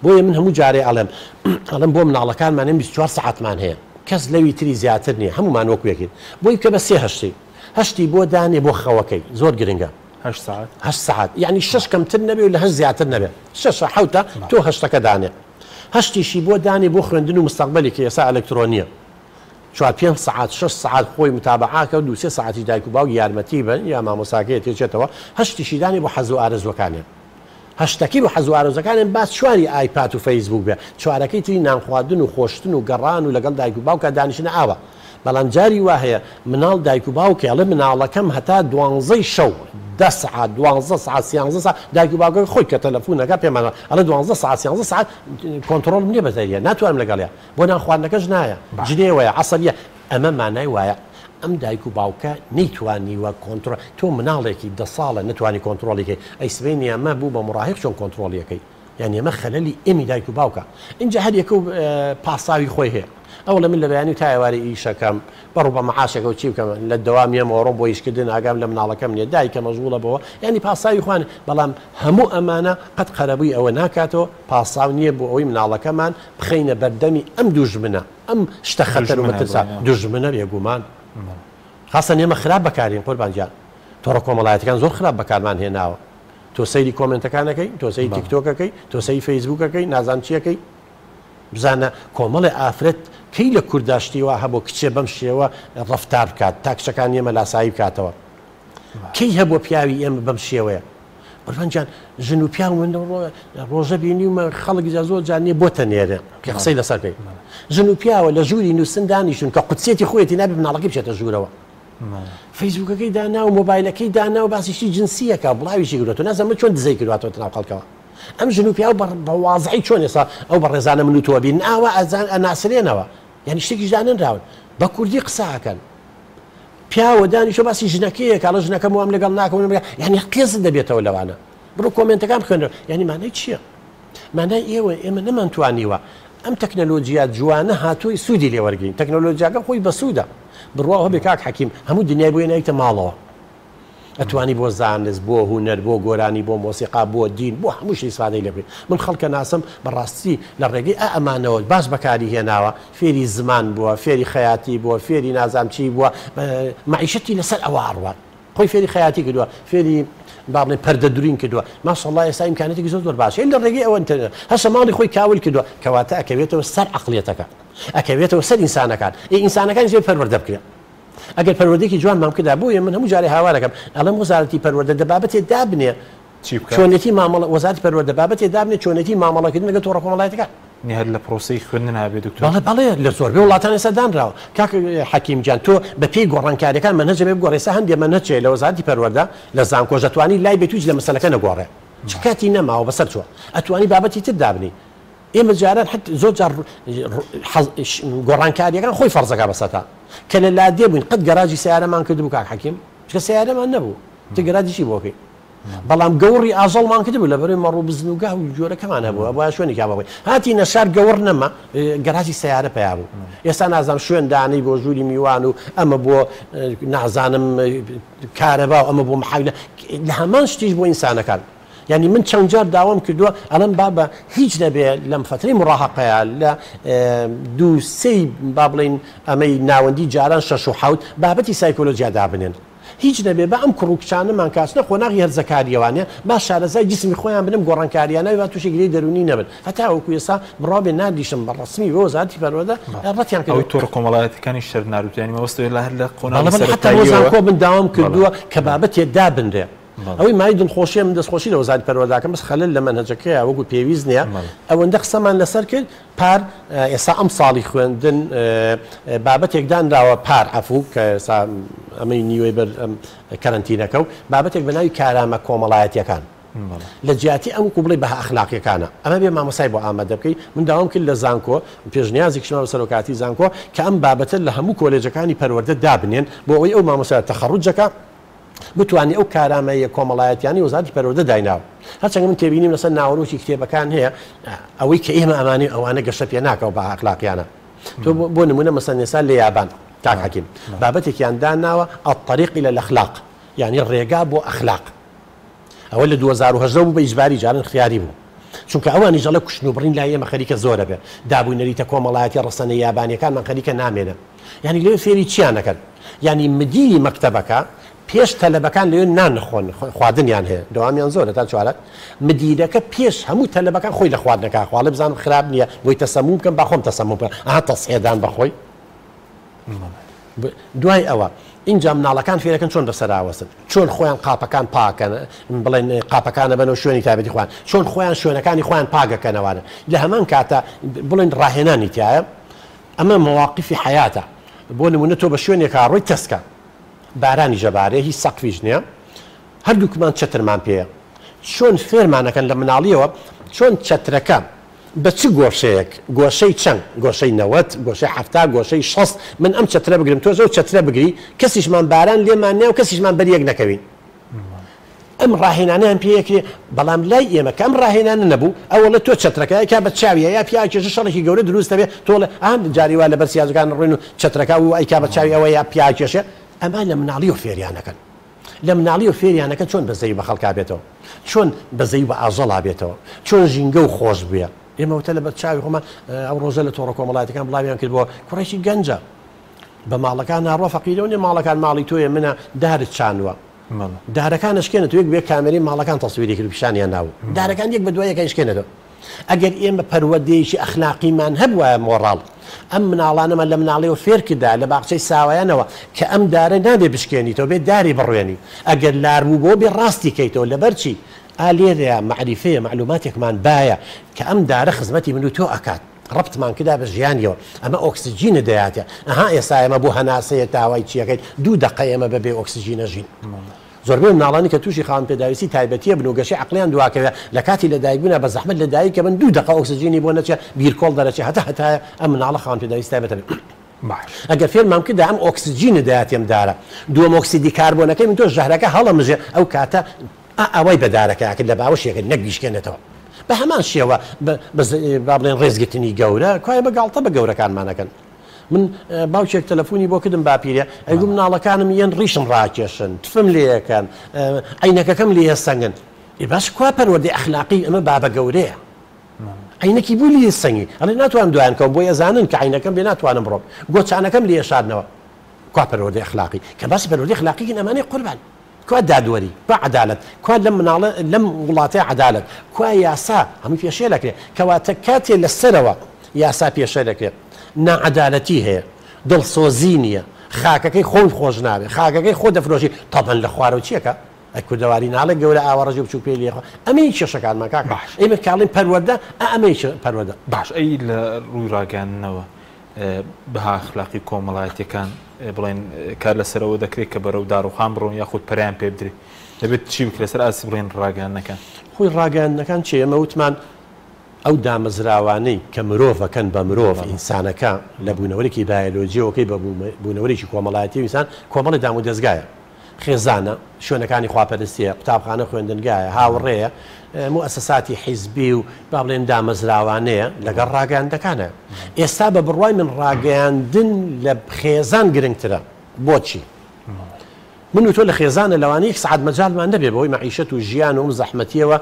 بۆیە من هەموو جارێ ئەڵێم بۆ مناڵەکانمان 24 ساعتمان هەیە کەس لەوی تری زیاتر نییە هەمومان وەکوێکین بۆی کە بە 3 هەشتی بۆ دانێ بۆ خەوەکەی زۆر گرنگە 8 ساعت یعنی 6 کەمتر نەبێ و لە 8 زیاتر نەبێ 6 حوتە تۆ هەشتەکە دانێ هەشتیشی بۆ دانێ بۆ خوێندن و مستەقبەلی کە ئێستا ئەلکترۆنیە 4 ساعت 6 ساعت خۆی متابعاکە و 2 ساعتی دایک و باوک یارمەتی بن یا مامۆساکەیە تێچێتەوە هەشتیشی دانێ بۆ حەز و ئارەزوەکانیان هەشتەکی بە حەز و ئارەزەکانیان باس چواری ئایپاد و فەیسبوک بێ چوارەکەی تری نان خواردن و خۆشتن و گەڕان و لەگەڵ دایک و باوکە دانیشتنە ئاوە بەڵام جاری وا هەیە مناڵ دایک و باوکە ئەڵێ مناڵەکەم هەتا 12 شەو 10 ساعت 12 ساعت 13 ساعت دایک و باوکە خۆی کە تەلەفۆنەکە پێمانە ئەڵێ 12 ساعت 13 ساعت کۆنتترۆل نییە بەزەریە ناتوانم لەگەڵیە بۆ نان خواردنەکەش نایە جنێ وایە عەسەبیە ئەمە مانای وایە ئەم دایک و باوکە نەیتوانیوە کۆنتترۆل تۆ مناڵێکی 10 ساڵە نتوانی کۆنتترۆلیەکەی ئەی سبەی ئەمە بوو بە مڕاهق چۆن کۆنتترۆلیەکەی یعنی ئەمە خەلەلی ئێمی دایک و باوکە اینجا هەر یەکە و پاساوی خۆی هەیە ئەو لە من لە بەیانی تایواری ئیشەکەم بەڕوو بە مەعاشێکە و چی بکەم لە دەوامیەم ئەوڕۆم بۆ ئیشکردن ئاگام لە مناڵەکەم نیە دایکە مەشغوڵە بەوە ینی پاساوی خوان بەڵام هەموو ئەمانە قەت قەرەبووی ئەوە ناکاتەوە پاساو نییە بۆ ئەوەی مناڵەکەمان بخەینە بەردەمی ئەم دوژمنە ئەم شتە خەتەر و مەترسا دوژمنە بێگومان خاصن ئێمە خراپ بەکارین قوربانجان تۆڕە کۆمەڵایەتەکان زۆر خراپ بەکارمان هێناوە تۆ سەیری کۆمنتەکانەکەی تۆ سەیری تیکتۆکەکەی تۆ سەیری فەیسبووکەکەی نازان چیەکەی بزانە کۆمەڵی ئافرەت کەی لە کورداشتیوە هەبوو کچێ بەم شێوە ڕفتار بکات تا کچەکان ئێمە لاسایی بکاتەوە کەی هەبوو پیاوی ئێمە بەم شێوەیە قوربانجان ژن و پیا من ڕۆژە بینیمە خەڵک زۆر جانێ بۆتە نێرە کە قسەی لەسەر پێی ژن و پیاوە لە ژووری نووسن دانیشون کە قوچێتی خۆیەتی نابێ مناڵەکەی بچێتە ژوورەوە فەیسبووکەکەی دانا و مۆبایلەکەی دانا و باسیشتی جنسیەکە بڵاویشی گرێت و نازانمە چۆن دزەی کردواتەوە تەناو خەڵکەوە ئەم ژن و پیا بە وازعی چۆن ئێستا ئەو بە ڕێزانە من و تۆ بین ئاوا ئەناسرێنەوە یعنی شتێکیش دانراون بە کوردی قساکەن پیاوە دانیشە باسی ژنەکەیە کاڵە ژنەکەم وام لەگەڵ ناکەم ینی قێزت دەبێتەوە لەوانە بڕۆ کۆمنتەکان بخوێنەوە ینی مانای چییە؟ مانای ئێمە نەمانتوانیوە ئەم تەکنەلۆجییا جوانە هاتووی سوودی لێوەرگین تەکنەلۆجیاکە خۆی بە سوودە بڕواوە بێ کاک حەکیم هەموو دنیای بۆ نایتە ماڵەوە ئەتوانی بۆ زانست بۆ هونەر بۆ گۆرانی بۆ مۆسیقا بۆ دین بۆ هەموو شی ئیسفادەی لێ بکەین من خەڵکە ناسم بەڕاستی لە ڕێگەی ئەمانەوە باش بەکاری هێناوە فێری زمان بووە فێری خەیاتی بووە فێری نازام چی بووە معیشەتی لەسەر ئەوە ئاڕوات خۆی فێری خەیاتی کردووە فێری باڵێ پەردە دوورین کردووە ماشەڵڵا ئێستا ئیمکانێتێکی زۆر باشە لە ڕێگەی ئەوە هەشە ماڵی خۆی کاول کردووە کەواتە ئەکەوێتەوە سەر عەقڵیەتەکە ئەکەوێتەوە سەر ئینسانەکان ئینسانەکان جێ پەروەردە بکرێت ئەگەر پەروەردەیەکی جوان مام کردا بۆیە من هەموو جارێ هاوارەکەم ئەڵەم وەزارەتی پەروەردە دەبابەتێ دابنێ چۆنێتی مامەڵە وەزارەتی پەروەردە بابەتێ دابنێ چۆنێتی مامەڵەکردن لەگەڵ تۆڕە کۆمەڵایەتەکان هەر لە پرۆسەی خوێندن هابێت دکتۆر بەڵێ لە زۆربەی وڵاتان ئێستا دانراوە کاک حەکیم جان تۆ بە پێی گۆڕانکاریەکان منهەجە بێ بگۆڕێسا هەندێ منهەجێ لە وەزارەتی پەروەردە لە زانکۆ دەتوانی لای بێتویش لە مەسەلەکە نەگۆڕێ چ کاتی نەماوە بەسەر چووە ئەتوانی بابەتی تر دابنی ئێمە جاران حت زۆر جار گۆڕانکاریەکان خۆی فەرزەکە بەسەتا کە لە لادێ بووین قەت گەراجی سیارەمان کردبوو کاک حەکیم چکە سیارەمان نەبوو تە گەراجیشی بۆکەی بەڵام گەوڕی ئاژەڵمان کردبوو لە بەرەوەی مەڕوو بزنوگا و جۆرەکەمان هەبوو بۆ شوێنی کابەوەی هاتی نەشار گەوڕ نەما گەراجی سیارە پیا بوو ئێستا نازانم شوێن دانەی بۆ ژووری میوان و ئەمە بۆ نازانم کارەبا و ئەمە بۆ محاولە لە هەمان شتیش بۆ ئینسانەکان ینی من چەند جار داوام کردووە ئەڵەم بابە هیچ نەبێت لەم فترەی مڕاهەقەیە لە دوو سێی با بڵین ئەمەی ناوەندی جاران 6 و 7 بابەتی سایکۆلۆجیا دابنێن هیچ نەبێ بە ئەم کوڕکچانەمان کاسنە خۆناغی هەرزەکاریەوانێ با شارەزای جسمی خۆیان بنم گۆڕانکاریانەوە تووشی گرەی دەرونی نەبن هەتا وەکو ئێستا بڕابێ نادیشم بە ڕسمی بۆ وەزارەتی پەروەردە ڕەتیان کردەوە تۆڕە کۆمەڵایەتەکانی شەر ناروتیانی مەوەستەوە لە هەر لە قۆناغی حتا وەزانکۆ من داوام کردووە کە بابەتێ دابنرێ ئەوەی مای دڵخۆشیە من دەستخۆشی لە وەزارەتی پەروەردەکەم بەس خەلل لە منهەجەکەیە وەکو پێویست نییە ئەوەندە قسەمان لەسەر کرد پار ئێستا ئەم ساڵی خوێندن بابەتێک دانراوە پار عەفوو کە ئێستا ئەمەی نیوەی بەر کەرەنتینەکە و بابەتێک بە ناوی کارامە کۆمەڵایەتیەکان لە جیاتی ئەم کو بڵێ بە ئەخلاقیەکانە ئەمە بێ مامۆسای بۆ ئامادە بکەی من داوام کرد لە زانکۆ پێشنیازی کشمە بە سەرۆکاتی زانکۆ کە ئەم بابەتە لە هەموو کۆلێجەکانی پەروەردە دابنێن بۆ ئەوەی ئەو مامۆسای تەخەڕوجەکە بتوانانی ئەو کارامەیە کۆمەڵایەتیانی وەزارەتی پەروەردە دایناوە هەرچەندە من تێبینیم لەسەر ناوەڕۆکی کتێبەکان هەیە ئەوەی کە ئێمە ئەمانەی ئەوانە گەشە پێ ناکەوە بە ئەخلاقیانە تۆ بۆ نمونە مەسەن ئێستا لە یابان کاک حەکیم بابەتێکیان داناوە الطریق إلى الأخلاق یعنی ڕێگا بۆ ئەخلاق ئەوە لە 2010 بوو بە ئیجباری جاران خیاری بوو چونکە ئەوانی جەڵە کوشتن و بڕین لای ئێمە خەریکە زۆرە بێ دابوونەریتە کۆمەڵایەتی ڕەسەنە یابانیەکانمان خەریکە نامێنن یعنی لێ فێری چیانەکەن یعنی مدیری مەکتەبەکە پێش تەلەبەکان لێ نان نەخۆن خواردنیان هەیە دەوامیان زۆرە تا چوارەت مدیرەکە پێش هەموو تەلەبەکان خۆی لە خواردنەکە خواڵە بزانم خراپ نییە بۆی تەسەموم بکەم با خۆم تەسەموم بکەم ئاها تەسهێدان بەخۆی دوای ئەوە اینجا مناڵەکان فێرەکەن چۆن بەسەراوەسن چۆن خۆیان قاپەکان پاکەن بڵێن قاپەکانە بنەوە شوێنی تایبەتی خۆیان چۆن خۆیان شوێنەکانی خۆیان پاگەکەنەوانە لە هەمان کاتە بڵێن ڕاهێنانی تایە ئەمە مواقفی حیاتە بۆ نمونە تۆ بە شوێنێکا ڕۆی تەسکە بارانی ژەبارێ هیچ سەقفیش نییە هەردووکمان چەترمان پێەیە چۆن فێرمانەکەن لە مناڵیەوە چۆن چەترەکە بە چ گۆشەیەک گۆشەی چەند گۆشەی 90 گۆشەی 70 گۆشەی 60 من ئەم چەترە بگرم تۆ زۆر چەترە بگری کەسیشمان باران لێمان نیە و کەسیشمان بەریەک نەکەوین ئەم ڕاهێنانیان پێیەکرێ بەڵام لای ئێمە کەم ڕاهێنانە نەبوو ئەوە لە تۆ چترەکە کا بە چاویە یا پیاکێژە شەڵێکی گەورە دروستە بێت تۆڵە ئام جاریوا لە بەر سیازەکان ڕێن و چترەکە و ئەیکا بە چاوی ئەوە یا پیاکێشە ئەمان لە مناڵی و فێریانەکەن لە مناڵی و فێریانەکە چۆن بەزەی بە خەڵکا بێتەوە چۆن بەزەی بە ئاژەڵا بێتەوە چۆن ژینگە و خۆش بووە ئێمە وتە لە بەر چاوی خۆمان ئەو ڕۆژە لە تۆڕە کۆمەڵایەتەکان بڵاویان کردبەوە کوڕێکی گەنجە بە ماڵەکان ناڕوە فەقیرەوە نێ ماڵەکان ماڵی تۆیە منە دارت چانوە دارەکان شکێنێت یەک بێ کامێری ماڵەکان تەسویری کرد پیشانیان ناو دارەکان یەک بە دوایەکە شکێنێتەوە ئەگەر ئێمە پەروەردەیەکی ئەخلاقیمان هەبووە مۆڕاڵ ئەم مناڵانەمە لە مناڵەوە فێر کردا لە باخچەی ساوایانەوە کە ئەم دارە نابێ بشکێنیتەوە بێ داری بڕوێنی ئەگەر لاربوو بۆ بێ ڕاستی کەیتەوە لەبەرچی ئالێرەیە معریفەیە معلوماتێکمان باە کە ئەم دارە خزمەتی من و تۆ ئەکات ڕبتمان کردا بە ژیانیەوە ئەمە ئۆکسسیجینە دەیاتێ ئەها ئێستا ئێمە بۆ هەناسەیە تاوای چیەکەیت 2 دقە ئێمە بەبێ ئۆکسسیجینە ژین زۆربەی مناڵانی کە تووشی خاوەن پێداویستی تایبەتیە بن و گەشەی عەقلیان دواکەوێت لە کاتی لەدایکبوونا بە زەحمەت لەدایکە بن 2 دقە ئۆکسسیجینی بۆ نەچێت بیرکۆڵ دەرەچێت هەتا ئەم مناڵە خاوەن پێداویستی تایبەتە بێت ئەگەر فێرمان کردا ئەم ئۆکسسیجینە دەیاتێم دارە دووەم ئۆکسیدی کاربۆنەکەی من تۆ ژەهرەکە هەڵەمژێ ئەو کاتە ئەوەی بەدارەکە لە باوەشێکە نەک بیشکێنێتەوە بە هەمان شێوە با بڵێن ڕێزگرتنی گەورە کوای بەگاڵتە بە گەورەکانمانەکەن من باوچێک تەلەفۆنی بۆ کردم باپیرە ئەیگو مناڵەکانم یەن ڕیشم ڕاکێشن تفم لێەکەن عینەکەکەم لێ سەنگن باش کوا پەروەردەی ئەخلاقی ئەمە بابە گەورەیە عینەکی بوو لێ سەنگی ئەڵێ ناتوانم دوایان کەم بۆ ئەزانن کە عینەکەم لێ ناتوانم بڕۆم گۆچانەکەم لێ شاردنەوە کوا پەروەردەی ئەخلاقی کە باسی پەروەردەی ئەخلاقی ئەمانەی قوربان کوا دادوەری با عدالت کوا لەم مناڵە لەم وڵاتەی عدالت کوا یاسا هەمووی پێشێ دەکرێت کەواتە کاتێ لەسەرەوە یاسا پێشە دەکرێت ناعەدالەتی هەیە دڵسۆزی نییە خاکەکەی خۆی خۆش نابێت خاکەکەی خۆ دەفرۆشی تەبەن لە خوارەوە چیەکە کوردەواری ناڵێ گەورە ئاوەڕەجی بچوو پێ لێخۆ ئەمەی کێشەکانمان کاک ئێمە کاڵین پەروەردە ئەمەی پەروەردە باش ئەی لە ڕووی ڕاگەاندنەوە بەها ئەخلاقی کۆمەڵایەتیەکان بڵێن کار لەسەرەوە دەکرێت کە بەرەو داڕوخان بڕۆن یاخود پەریان پێ بدرێت دەبێت چی بکرێت لەسەر ئاسی بڵێن ڕاگەاندنەکان خۆی ڕاگەاندنەکان چی ئێمە وتمان ئەو دامەزراوانەی کە مرۆڤەکەن بە مرۆڤ ئینسانەکە لە بوونەوەرێکی بایۆلۆجیەوەکەی بە بوونەوەرێکی کۆمەڵایەتی ئینسان کۆمەڵی دام و دەستگایە خێزانە شوێنەکانی خواپەرستیە قوتابخانە خوێندنگایە هاوڕێیە موسساتی حیزبی و با بڵێن دامەزراوانەیە لەگەڵ ڕاگەاندەکانە ئێستا بە بڕوای من ڕاگەاندن لە خێزان گرنگترە بۆچی من و تۆ لە خێزانە لەوانەیە سعات مەجالمان نەبێ بەوەی مەعیشەت و ژیان و زەحمەتیەوە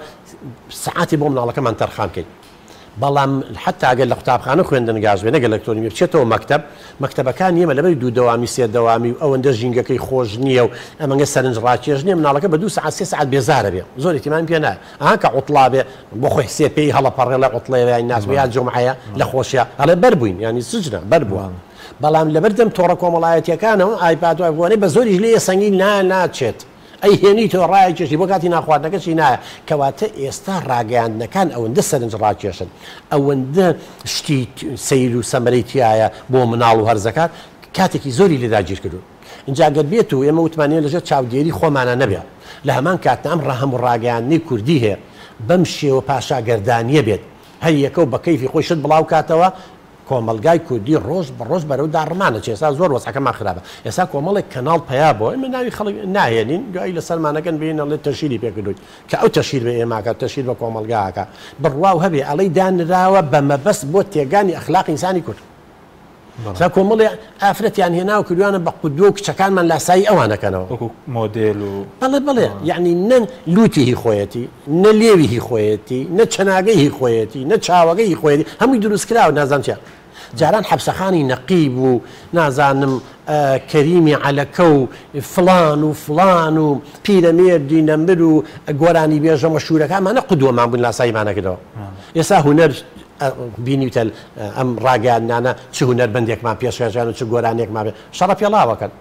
سعاتی بۆ مناڵەکەمان تەرخان بکەین بەڵام حتا ئەگەر لە قوتابخانە خوێندنگاش بێ نەگەر لەکتۆری بچێتەوە مەکتەبەکان ئێمە لەبەر 2 دەوامی 3 دەوامی و ئەوەندە ژینگەکەی خۆش نییە و ئەمەگە سەرنج ڕاکێش نییە مناڵەکە بە 2 سعات 3 سعات بێزارە بێ زۆر احتیمام پێ نایە ئەها کە عوتڵا بێ بۆ خۆی سێ پێی هەڵەپەڕێ لە عوتڵێ ناس یا جومعەیە لە خۆشیە هەڵێ بەربووین ینی سجنە بەربووە بەڵام لەبەردەم تۆڕە کۆمەڵایەتیەکانەوە ئایپاد وانەی بە زۆریش لێ سەنگی ناچێت ئەی هێنی تۆ ڕایکێشی بۆ کاتی ناخواردنەکەشی نایە کەواتە ئێستا ڕاگەاندنەکان ئەوەندە سەرنج ڕاکێشن ئەوەندە شتی سەیر و سەمەرەی تایە بۆ مناڵ و هەرزەکان کاتێکی زۆری لێداگیر کردو اینجا گەر بێت و ئێمە وتمانێ لەژێر چاودێری خۆمانە نەبێت لە هەمان کاتە ئەم ڕەهەم و ڕاگەاندنی کوردی هەیە بەم شێوە پاشاگەردانیە بێت هەر یەکە و بە کەیفی خۆی شت بڵاو کاتەوە کۆمەلگای کوردی ڕۆژ بەڕۆژ بەرەو داڕمانە چ ئێستا زۆر وەسەکەمان خراپە ئێستا کۆمەڵێک کەناڵ پیا بۆ ئێمە ناوی خەڵک ناهێنین دوایی لە سەرمانەکەن بێنە لێ تەشیری پێکردویت کە ئەو تەشیر بە ئێماکە تەشیر بە کۆمەلگاکە بڕواو هەبێ ئەڵەی دانراوە بە مەبەست بۆ تێگانی ئەخلاق ئینسانی کورد سا کۆمەڵی ئافرەتیان هێنا و کردوانە بە قودۆ و کچەکانمان لاسایی ئەوانەکەنەوە مۆدێل و بەڵێ یعنی نە لوتی هی خۆیەتی نە لێوی هی خۆیەتی نە چەناگەی هی خۆیەتی نە چاوەگەی هی خۆیەتی هەمووی دروستکراوە نازانچە جاران حەبسەخانی نەقیب و نازانم کەریمی عەلەکە و فلان و پیرەمێردی نەمبر و گۆرانی بێژە مەشهوورەکانمانە قودوەمان بوون لاساییمانەکردەوە ئێستا هونەر بینیتە ئەم ڕاگەاندنانە چ هونەربەندێکمان پێشکەشان و چ گۆرانێکمان بێ شەڕە پێڵاوەکەن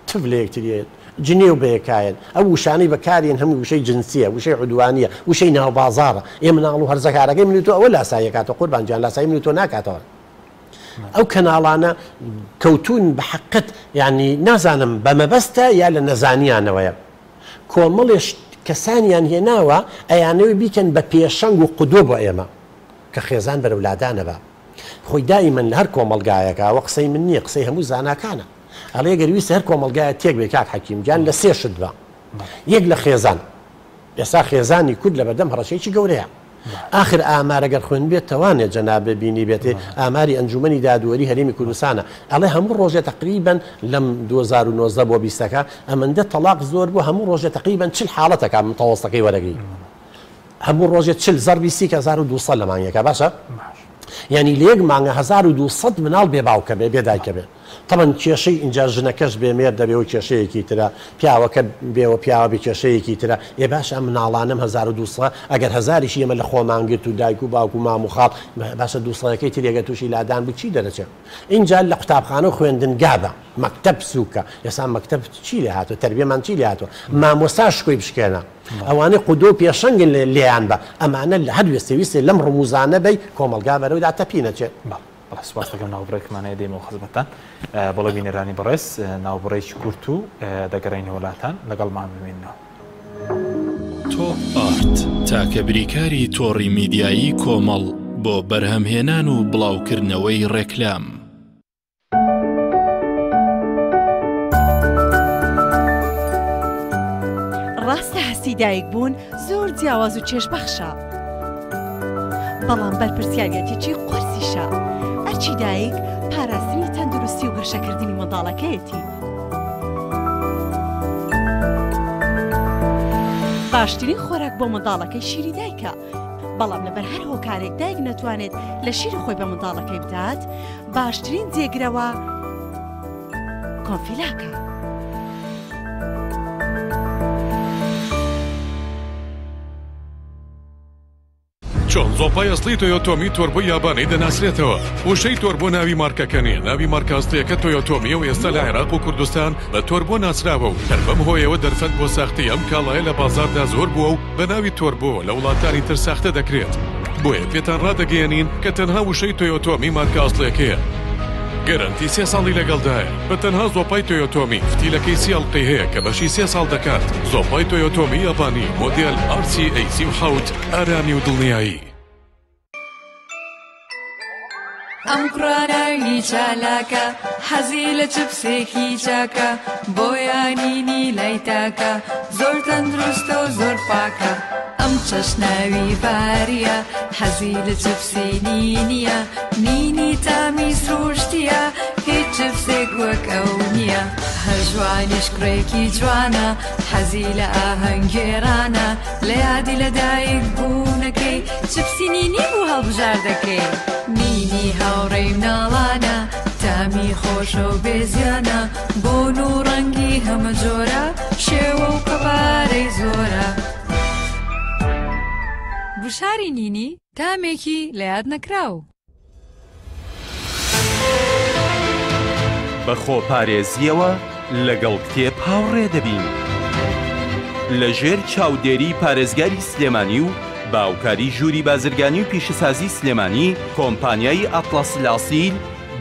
تف لە یەکتریێت جنێ و بەیەکایەن ئەو وشانەی بەکارێن هەموو وشەی جنسیە وشەی عودوانیە وشەی ناوبازارە ئێمە مناڵ و هەرزەکارەکەی من و تۆ ئەوە لاساییەکاتەوە قوربانجان لاسایی من و تۆ ناکاتەوە ئەو کەناڵانە کەوتون بە حەقت یعنی نازانم بە مەبەستە یا لە نەزانیانەوەیە کۆمەڵێش کەسانیان هێناوە ئەیانەوەی بیکەن بە پێشەنگ و قودۆ بۆ ئێمە کە خێزان بەرەولادانە بە خۆی دائیمەن لە هەر کۆمەلگایەکەوە قسەی من نییە قسەی هەموو زاناکانە ئەڵێ گەرویست هەر کۆمەلگایە تێک بێ کاک حەکیم گیان لە 3 شت بە یەک لە خێزان ئێستا خێزانی کورد لە بەردەم هەڕەشەیەکی گەورەیە آخر ئامارەگەر خوێن بێت توانێت جەنابێ بینی بێتێ ئاماری ئەنجومەنی دادوەری هەرێمی کوردستانە ئەڵێ هەموو ڕۆژێ تقریبن لەم 2019 بۆ 20ەکە ئەمەندە تەلاق زۆر بوو هەموو ڕۆژێ تقریبن 40 حاڵەتەکە متەوەستەکەی وەرەگری هەموو ڕۆژێ 40 زەربی 1200 لە مانگێکە باشە یعنی لە یەک مانگە 1200 مناڵ بێ باوکە بێ بێدایکە بێ طبعا کێشەی اینجا ژنەکەش بێمێر دەبێەوە کێشەیەکی ترە پیاوەکە بێەوە پیاوە بێ کێشەیەکی ترە ێ باش ئەم مناڵانم 1200 ئەگەر هزاریشی ئێمە لە خۆمانگرت و دایک و باوک و مام و خاڵ باشە دووسەکەی ترێگە تووشی لادان بوو چی دەرەچێت اینجا لە قوتابخانە خوێندنگابە مەکتەب سووکە ئێستا مەکتەب چی لێ هاتووە تەربیەمان چی لێ هاتووە مامۆستاش خۆی بشکێنە ئەوانەی قودۆ پێشەنگن لێیان بە ئەمانە لە هەر وێستەویستێ لەم ڕموزانە بەی کۆمەلگا بەرەوەدا تەپینەچێت سپاس دەکەم ناوبڕێکمانەیە دێمەوە خزمەتان بەڵێ بینەرانی بەڕێز ناوبڕێکی کورت و دەگەڕین وڵاتان لەگەڵمان ببینەوە تۆپ ئارت تاکە بریکاری تۆڕی میدیایی کۆمەڵ بۆ بەرهەمهێنان و بڵاوکردنەوەی ڕێکلام ڕاستە هەستی دایک بوون زۆر جیاواز و چێژبەخشە بەڵام بەرپرسیارەتێکی قورسیشە ئەرچی دایک پاراستنی تەندروستی و گەشەکردنی منداڵەکەیەتی باشترین خۆراک بۆ منداڵەکەی شیری دایکە بەڵام لەبەر هەر هۆکارێک دایک نەتوانێت لە شیری خۆی بە منداڵەکەی بدات باشترین جێگرەوە کۆنفیلاکە چۆن زۆپای ئەسڵی تۆیۆتۆمی تۆربۆ یابانەی دەناسرێتەوە وشەی تۆربۆ ناوی مارکەکە نیە ناوی مارکاستەیەکە تۆیۆتۆمیە و ئێستا لە عێراق و کوردستان بە تۆربۆ ناسراوە و هەر بەم هۆیەوە دەرفەت بۆ ساختی ئەم کاڵایە لە بازاردا زۆر بووە و بە ناوی تۆربۆ لە وڵاتانی تر ساختە دەکرێت بۆیە پێتان ڕادەگەیەنین کە تەنها وشەی تۆیۆتۆمی مارکە ئەسڵیەکەیە گەرانتی 3 ساڵی لەگەڵدایە بە تەنها زۆپای تۆیۆتۆمی فتیلەکەی سیڵقی هەیە کە بەشی 3 ساڵ دەکات زۆپای تۆیۆتۆمی یابانی مۆدێل RC87 ئارامی و دڵنیایی ئەم قڕاناوی چالاکە حەزی لە چپسێکی چاکە بۆیانینی لای تاکە زۆر تەندروستە و زۆر پاکە ئەم چەشناوی باریە حەزی لە چپسی نینیە نینی تامی سروشتیە هیچ چپسێک وەک ئەو نییە هەر جوانیش کوڕێکی جوانە حەزی لە ئاهەنگێرانە لە یادی لەدایک بوونەکەی چپسی نینی بوو هەڵبژار دەکەی نینی هاوڕێی مناڵانە تامی خۆشە و بێزیانە بۆن و ڕەنگی هەمە جۆرە شێوە و قەبارەی زۆرە بشاری نینی تامێکی لە یاد نەکراو بە خۆپارێزیەوە لەگەڵ کتێب هاوڕێ دەبین لەژێر چاودێری پارێزگاری سلێمانی و باوکاری ژووری بازرگانی و پیشەسازی سلێمانی کۆمپانیای ئەتڵەس لاسیل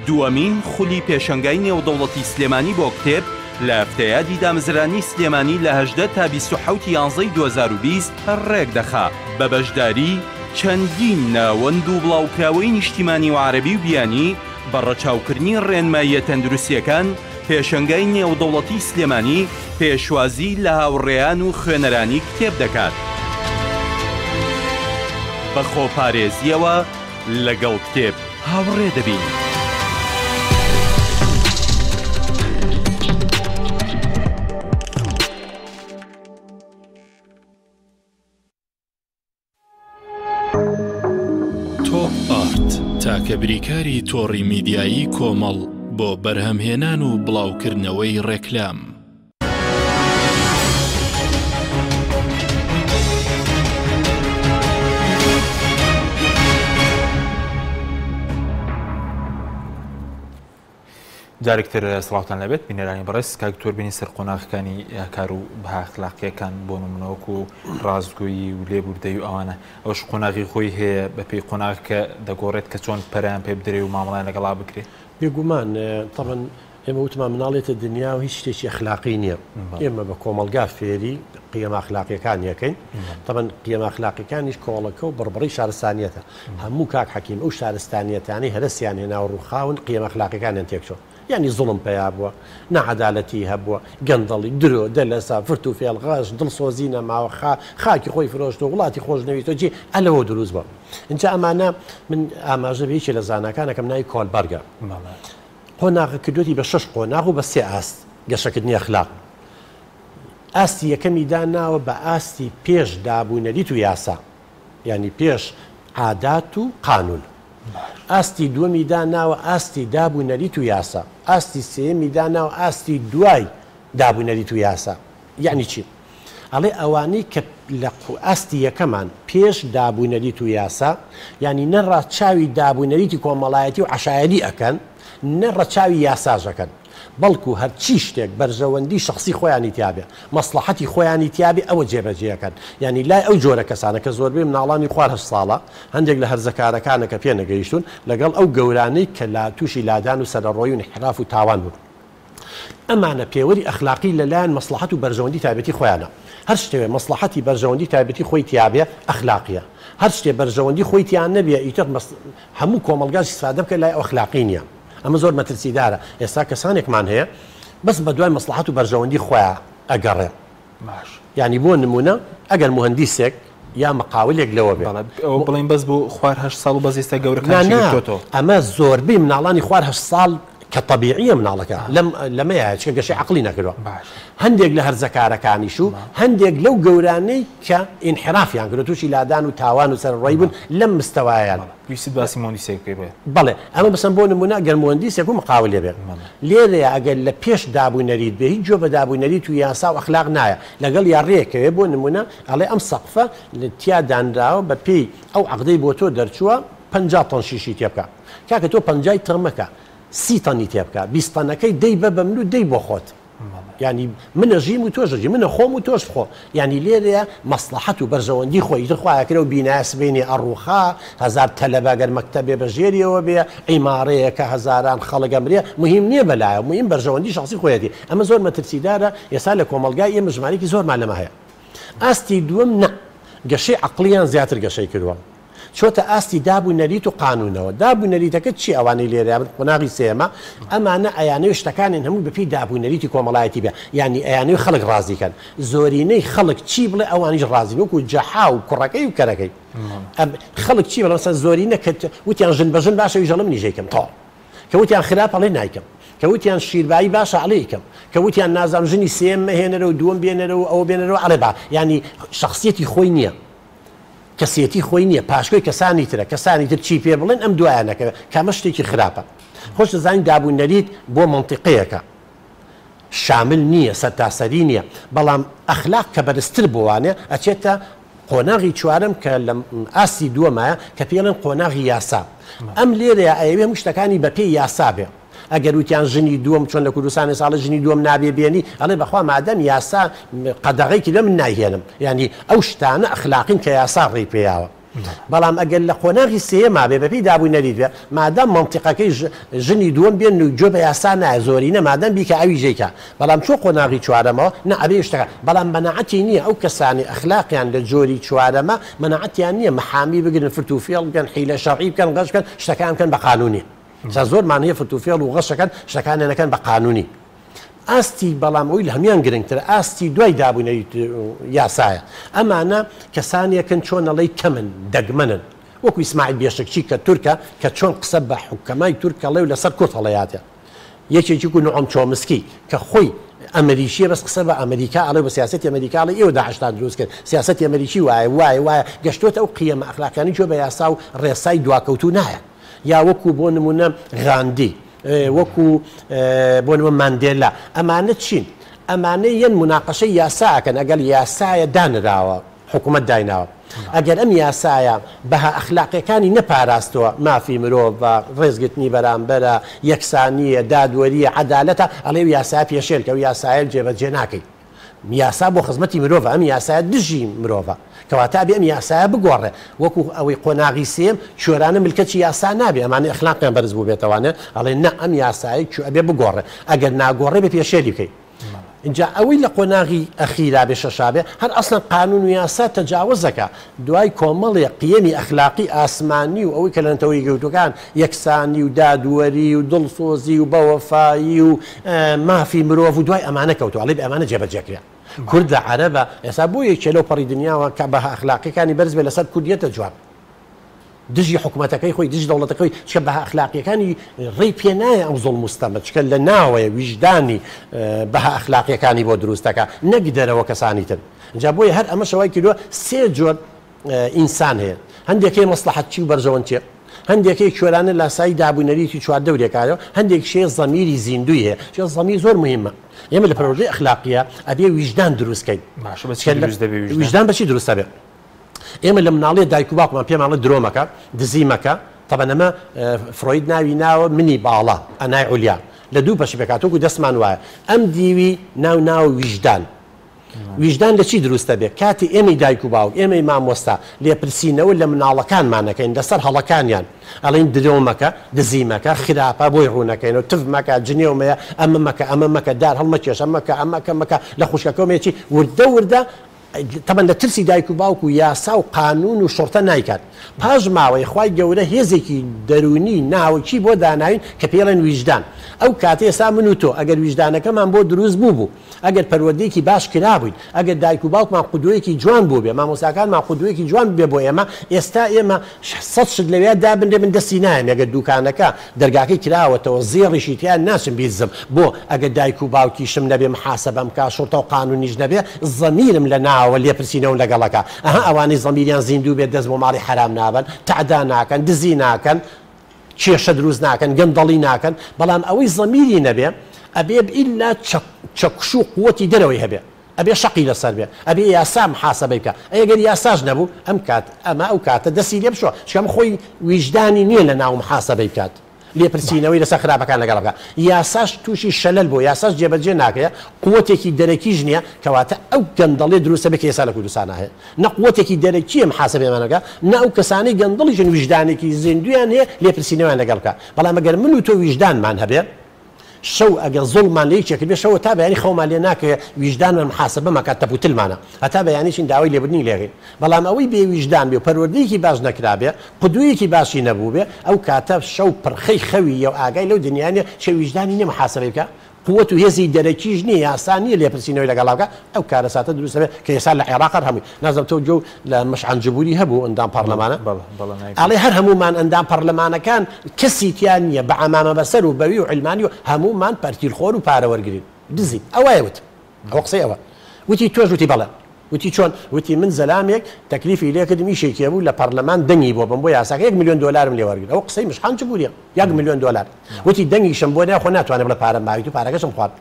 دووەمین خولی پێشەنگای نێودەوڵەتی سلێمانی بۆ کتێب لە هەفتەیادی دامزرانی سلێمانی لە 18 تا 27 یانزەی 2020 ڕێک دەخا بە بەشداری چەندین ناوەند و بڵاوکراوەی نیشتیمانی و عەرەبی و بیانی بە ڕەچاوکردنی ڕێنماییە تەندروستیەکان پێشەنگای نێودەوڵەتی سلێمانی پێشوازی لە هاوڕێیان و خوێنەرانی کتێب دەکات بە خۆپارێزیەوە لەگەڵ کتێب هاوڕێ دەبین. تۆپ ئارت تاکە بریکاری تۆڕی میدیایی کۆمەڵ بۆ بەرهەمهێنان و بڵاوکردنەوەی ڕێکلام جارێکتر سڵاوتان لەبێت بینەرانی بەڕێز کاکتۆر بینی سەر قۆناغەکانی کار و بەهاخلاقیەکان بۆ نمونەوەکو و ڕازگۆیی و لێبوردەی و ئەوانە ئەوش قۆناغی خۆی هەیە بەپێی قۆناغکە دەگۆڕێت کە چۆن پەرەیان پێ بدرێ و مامەڵیان لەگەڵا بکرێت بێگومان طبعا ئێمە وتمان مناڵێتە دنیا و هیچ شتێکی ئەخلاقی نییە ئێمە بە کۆمەلگا فێری قیەمە ئەخلاقیەکان یەکەین طبعا قیەمە ئەخلاقیەکانیش کۆڵەکە و بڕبڕی شارستانیەتە هەموو کاک حەکیم ئەو شارستانیەتانی هەرسیان هێنا و ڕووخاون قیەمە ئەخلاقیەکانیان تێکچۆ یعنی زڵم پێیا بووە نەعەدالەتی هەبووە گەندەڵی درۆ دەلەسا فرت و فێڵغاش دڵسۆزی نەماوە خاکی خۆی فرۆشتە وڵاتی خۆشنەویستۆجی ئەلەوە دروست بووە اینجا ئەمانە من ئاماژە بێکی لە زانەکانەکەم ناوی کۆلبەرگە قۆناغە کردوەتی بە 6 قۆناغ و بە 3 ئاست گەشەکردنی ئەخلاق ئاستی یەکەمی داناوە بە ئاستی پێش دابوونەریت و یاسا یعنی پێش عادات و قانون ئاستی دووەمی داناوە ئاستی دابوونەریت و یاسا ئاستی سێمی داناوە ئاستی دوای دابوونەریت و یاسا یعنی چی ئەڵێ ئەوانەی کە لە ئاستی یەکەمان پێش دابوونەریت و یاسا یعنی نەڕاچاوی دابوونەریتی کۆمەڵایەتی و عەشایەری ئەکەن نەڕەچاوی یاساژەکەن بەڵکو هەرچی شتێک بەرژەوەندی شخصی خۆیانی تیابێ مەسلحەتی خۆیانی تیابێ ئەوە جێبەجێەکەن یعنی لای ئەو جۆرە کەسانە کە زۆربەی مناڵانی خوار 8 ساڵە هەندێک لە هەرزەکارەکانەکە پێ نەگەیشتون لەگەڵ ئەو گەورانەی کە لا تووشی لادان و سەرڕۆی و انحراف و تاوان بوون ئەمانە پێوەری ئەخلاقی لەلایەن مەسلحەت و بەرژەوەندی تایبەتی خۆیانە هەر شتێ مەسلحەتی بەرژەوەندی تایبەتی خۆی تیابێ ئەخلاقیە هەر شتێ بەرژەوەندی خۆی تیان نەبێ ئیتر هەموو کۆمەلگاش استفادە بکە لای ئەخلاقی نییە ئەمە زۆر مەترسیدارە ئێستا کەسانێکمان هەیە بەس بە دوای مەسلحەت و بەرژەوەندی خۆیان ئەگەڕێ یعنی بۆ نمونە ئەگەر مهندیسێک یا مقاولێک لەوە بێ بڵین بەس بۆ خوار 8 ساڵ و بەس ئێستا گەورەکان ئەمە زۆربەی مناڵانی خوار 8 ساڵ کە طبیعیە مناڵەکە لەمەیە چکە گەشەی عەقڵی نەکردووە هەندێک لە هەرزەکارەکانیش و هەندێک لەو گەورانەی کە ئینحرافیان کردو تووشی لادان و تاوان و سەرڕۆی بوون لەم مستەوایان ویست باسی مهندیسێک بێ بەڵێ ئەمە بەسەم بۆ نمونە گەر مهندیسێک و مقاولێ بێ لێرەیە ئەگەر لە پێش دابوونەریت بێ هیچ جۆ بە دابوونەریت و یاسا و ئەخلاق نایە لەگەڵ یاڕێیەکەوێ بۆ نمونە ئەڵێ ئەم سەقفە لە تیا دانراوە بە پێی ئەو عەقدەی بۆ تۆ دەرچووە 50 تۆن شیشی تێ بکە کاکە تۆ 50 تەمەکە 30 تەنی تێ بکە 20 تەنەکەی دەی بە من و دەی بۆ خۆت ینی منە ژیم و تۆژەژی منە خۆم و تۆش بخۆ ینی لێرەیە مەسلحەت و بەرژەوەندی خۆی تر خوایەکرە و بیناسبێنی ئەڕوخا هزار تەلەبەگەر مەکتەبێ بەژێریەوە بێ ئەیماڕەیە کە هەزاران خەڵگەمرێ مهم نییە بەلایە مهم بەرژەوەندی شخصی خۆیەتی ئەمە زۆر مەترسیدارە ئێستا لە کۆمەلگای ئێمە ژمارەیەکی زۆرمان لەمە هەیە ئاستی دووەم نە گەشەی عەقڵیان زیاتر گەشەی کردووە چۆتە ئاستی دابوونەریت و قانونەوە دابوونەریتەکە چی ئەوانەی لێرە قۆناغی سێمە ئەمانە ئەیانەوە شتەکانیان هەموو بەپی دابوونەریتی کۆمەڵایەتی بێ ینی ئەیانەوە خەڵک ڕازیکەن زۆرینەی خەڵک چی بڵێ ئەوانیش ڕازی وەکو جەحا و کوڕەکەی و کەرەکەی خەڵک چی بڵێ مەسەن زۆرینە کە وتیان ژن بەژن باشە ژەڵم نیژەیکەم تۆ کە وتیان خراپ ئەڵێ نایکەم کە وتیان شیربایی باشە ئەڵێیکەم کە وتیان نازام ژنی سێم مەهێنەرە و دووەم بێنەرەوە ئەوە بێنەرەوە ئەڵێ با ینی شخصیەتی خۆی نییە کەسێتی خۆی نییە پاشکۆی کەسانی ترە کەسانی تر چی پێ بڵێن ئەم دوایانەکە کامە شتێکی خراپە خۆش دەزانین دابوونەریت بۆ منتیقەیەکە شامل نییە سەرتاسەری نییە بەڵام ئەخلاق کە بەرزتر بوانێ ئەچێتە قۆناغی چوارم کە لە ئاسی دووەمایە کە پێڵێن قۆناغی یاسا ئەم لێرەیە ئەوێ هەموو شتەکانی بەپێی یاسا بێ ئەگەر وتیان ژنی دووەم چۆن لە کوردستانی ساڵە ژنی دووەم نابێ بێنی ئەڵێ بەخوا مادەم یاسا قەدەغەیەکی لە من ناهێنم یعنی ئەو شتانە ئەخلاقین کە یاسا ڕێی پێیاوە بەڵام ئەگەر لە قۆناغی سێما بێ بەپی دابوونەریت بێ مادەم منتیقەکەی ژنی دووەم بێن و جۆ بە یاسا نایە زۆرینە مادەم بیکە ئەوی ژێکە بەڵام چۆ قۆناغی چوارەمەوە نە ئەبێ شتەکە بەڵام مەناعەتی نییە ئەو کەسانی ئەخلاقیان لە جۆری چوارەمە مەناعەتیان نییە مەحامی بگرن فرت و فێڵ بکەن حیلە شەرعی بکەن غەش بکەن شتەکان بکەن بە قانونی زۆرمان هەیە فرت و فێڵ و غەشەکەن شتەکانیانەکەن بە قانونی ئاستی بەڵام ئەوی لە هەمیان گرنگتر ئاستی دوای دابوونەری یاسایە ئەمانە کەسانێکن چۆن ئەڵەی کەمن دەگمەنن وەکو ئیسماعیل بێشکچی کە تورکە کە چۆن قسە بە حوکەمای تورکەڵێ و لەسەر کۆت هەڵەیاتە یەکێکی کو نوعەم چۆمسکی کە خۆی ئەمریکیە بەس قسە بە ئەمریکا ئەڵێ بە سیاسەتی ئەمریکا ئەڵێ ئێوە داعشتان دروست کرد سیاسەتی ئەمریکی وایە گەشتۆتە ئەو قیەمە ئەخلاقیانی جۆ بە یاسا و ڕێسای دواکەوتو نایە یا وەکو بۆ نمونە غاندی وەکو بۆ نمە ماندێلا ئەمانە چین ئەمانە یەن مناقەشەی یاساکەن ئەگەر یاسایە دانراوە حکوومەت دایناوە ئەگەر ئەم یاسایە بەها ئەخلاقیەکانی نەپاراستەوە مافی مرۆڤ ڕێزگرتنی بەرامبەرە یەکسانیە دادوەریە عەدالەتە ئەڵێ یاسا پێشێل کە و یاسایە جێبەجێ ناکەی یاسا بۆ خزمەتی مرۆڤە ئەم یاسایە دژی مرۆڤە کەواتە بێ ئەم یاسایە بگۆڕێ وەکو ئەوەی قۆناغی سێم چۆرانە ملکەتی یاسا نابێ ئەمانە ئەخلاقیان بەرز بوو بێتەوانێ ئەڵێ نە ئەم یاسایی ئەبێ بگۆڕێ ئەگەر ناگۆڕێ بە پێشێلی بکەی اینجا ئەوەی لە قۆناغی ئەخیرا بێ شەشابێ هەر ئەسڵەن قانون و یاسا تەجاوزەکە دوای کۆمەڵی قیەمی ئەخلاقی ئاسمانی و ئەوەی کە لە نەتەوەی گەوتوەکان یەکسانی و دادوەری و دڵسۆزی و بەوەفایی و مافی مرۆڤ و دوای ئەمانە کەوتو ئەڵێ ئەمانە جێبەجێکرا کوردە عەرەبە ئێستا بۆ یەکێ لەو پەڕی دنیاوە کە بە ئەخلاقیەکانی بەرز بێ لەسەر کوردیەتە جواب دژی حکوومەتەکەی خۆی دژ دەوڵەتەکەی چکە بە ئەخلاقیەکانی ڕێی پێ نایە ئەو زۆڵ مستەمە چکە لە ناوەیە ویژدانی بەها ئەخلاقیەکانی بۆ دروستەکە نەک دەرەوە کەسانی تر اینجا بۆیە هەر ئەمە شەوای کردووە سێ جۆر ئینسان هەیە هەندێکی مەسلحەتچی و بەرژەوەندچێ هەندێکی کوێرانە لاسایی دابوونەریتی چواردەورێکایەوە هەندێک شێ زەمیری زیندوی هەیە چ زەمیر زۆر مهمە ئێمە لە پەروەردەی ئەخلاقیە ئەبێ ویژدان دروستکەین ویژدان بەچی دروستە بێت ئێمە لە مناڵێ دایک و باوکمان پێماڵە درۆمەکە دزیمەکە تەبەن ئەمە فرۆید ناوی ناوە منی باڵا ئەنای عولیا لە دوو پەشی بکاتۆکو دەستمان وایە ئەم دیوی ناو ویژدان ویژدان لە چی دروستە بێت کاتی ئێمەی دایک و باوک ئێمەی مامۆستا لێپرسینەوە لە مناڵەکانمانەکەین لەسەر هەڵەکانیان ئەڵین درۆمەکە دزیمەکە خراپە بۆی ڕوونەکەین و تفمەکە جنێومەیە ئەمە مەکە دار هەڵمەکێش ئەمەکە لە خوشکەکەمێکی وردە تەبەن لە ترسی دایک و باوک و یاسا و قانون و شۆرتە نایکات پاش ماوەی خوای گەورە هێزێکی دەرونی ناوەکی بۆ داناوین کە پێڵێن ویژدان ئەو کاتێ ئێستا من و تۆ ئەگەر ویژدانەکەمان بۆ دروست بوو ئەگەر پەروەردەیەکی باش کرابووین ئەگەر دایک و باوکمان قودوەیەکی جوان بوو بێ مامۆستاکانمان قودوەیەکی جوان بێ بۆ ئێمە ئێستا ئێمە 100 شت لەوێ دابنێ من دەستی نایم ئەگەر دوکانەکە دەرگاکەی کراوەتەوە زێڕیشی تیان ناچم بیزم بۆ ئەگەر دایک و باوکیشم نەبێ محاسەبەم کا شۆرتە و قانونیش نەبێ زەمیرم لە ناوە لێپرسینەوە لەگەڵەکە ئەوانەی زەمیریان زیندوو بێت دەست بۆ ماڵی حرام نابن تعدا ناکەن دزی ناکەن کێشە دروست ناکەن گەندەڵی ناکەن بەڵام ئەوەی زەمیری نەبێ ئەبێ ئیلا چەکش و قووەتی دەرەوەی هەبێ ئەبێ شەقی لەسەر بێ ئەبێ یاسا محاسەبەی بکە ئەگەر یاساش نەبوو ئەم کات ئەمە ئەو کاتە دەستی لێ بشۆ چکەم خۆی ویژدانی نییە لە ناو محاسەبەی بکات لێپرسینەوەی لەسەر خراپەکان لەگەڵەکە یاساش تووشی شەلەل بۆ یاساش جێبەجێ ناکەیە قووەتێکی دەرەکیش نییە کەواتە ئەو گەندەڵێ دروستە بێ کە ئێستا لە کوردستان هەیە نە قووەتێکی دەرەکیە محاسەبێمانەکە نە ئەو کەسانی گەندەڵیشن ویژدانێکی زیندویان هەیە لێپرسینەوەیان لەگەڵکە بەڵام ئەگەر من و تۆ ویژدانمان هەبێ شەو ئەگەر زوڵمان لە یەکێک بێ شەوە تا بەیانی خەومان لێ ناکەوێت ویژدانمان محاسەبە مەکات تەپوتلمانە هەتا بەیانیشین داوای لێبوردنی لێغین بەڵام ئەوەی بێ ویژدان بێ و پەروەردەیەکی باش نەکرابێ قودوویەکی باشی نەبوو بێ ئەو کاتە شەو پڕخەی خەوی و ئاگای لەو دنیاە چێ ویژدانی نیە محاسەبەی بکە قووەت و هێزی دەرەکیش نییە یاسا نیە لێپرسینەوەی لەگەڵاکە ئەو کارە ساتە دروستە بێت کە ئێستا لە عێراق هەمووی نازم تۆ جۆ لە مەشعەنجبوری هەبوو ئەندام پەرلەمانە ئەڵێ هەر هەمومان ئەندام پەرلەمانەکان کەسی تیان نییە بە عەمامە بەسەر و بەوی و علمانی و هەمومان پەرتیلخۆر و پارەوەرگرین دزی ئەوایە وت ئەوە قسەی ئەوە وتی تۆش وتی بەڵێ وتی چۆن وتی من زەلامێک تەکلیفی لێکردم ئیشێکی بوو لە پەرلەمان دەنگی بۆ بم بۆ یاساکە 1 ملیۆن دلارم لێ وەرگرت ئەو قسەی مشحانجبوریە 1 ملیۆن دلار وتی دەنگیشم بۆ ناخۆ ناتوانێت بڵێ پارەم ماوی تو پارەکەشم خوارد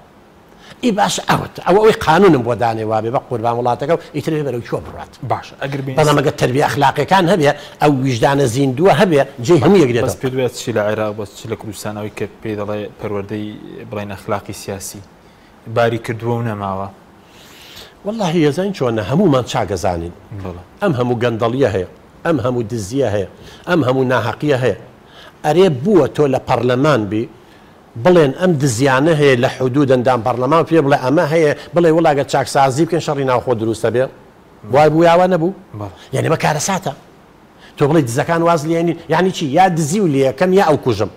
ئی باش ئەوەی قانونم بۆ دانێ وابێ بە قوربان وڵاتەکە و ئیتر بەرەو چۆ بڕات باش ئەگەر بەڵام ئەگەر تەربیە ئەخلاقیەکان هەبێ ئەو ویژدانە زیندووە هەبێ جێی هەموو یەکدێتەوە بەس پێ دوێت چی لە عێراق بەس چی لە کوردستانەوەی کە پێ دەڵێ پەروەردەی بڵێن ئەخلاقی سیاسی باری کردووە و نەماوە والله هێزان چۆنە هەمومان چاگەزانین ئەم هەموو گەندەڵیە هەیە ئەم هەموو دزیە هەیە ئەم هەموو ناحەقیە هەیە ئەرێ بووە تۆ لە پەرلەمان بی بڵێن ئەم دزیانە هەیە لە حدود ئەندام پەرلەمان پێ بڵێ ئەمە هەیە بڵێ وڵاگە چاکسازی بکەن شەڕی ناوخۆ دروستە بێ وای بوو یاوە نەبوو یعنی مە کارە ساتە تۆ بڵێ دزەکان واز لێنین یعنی چی یا دزی و لێەکەم یا ئەو کوژم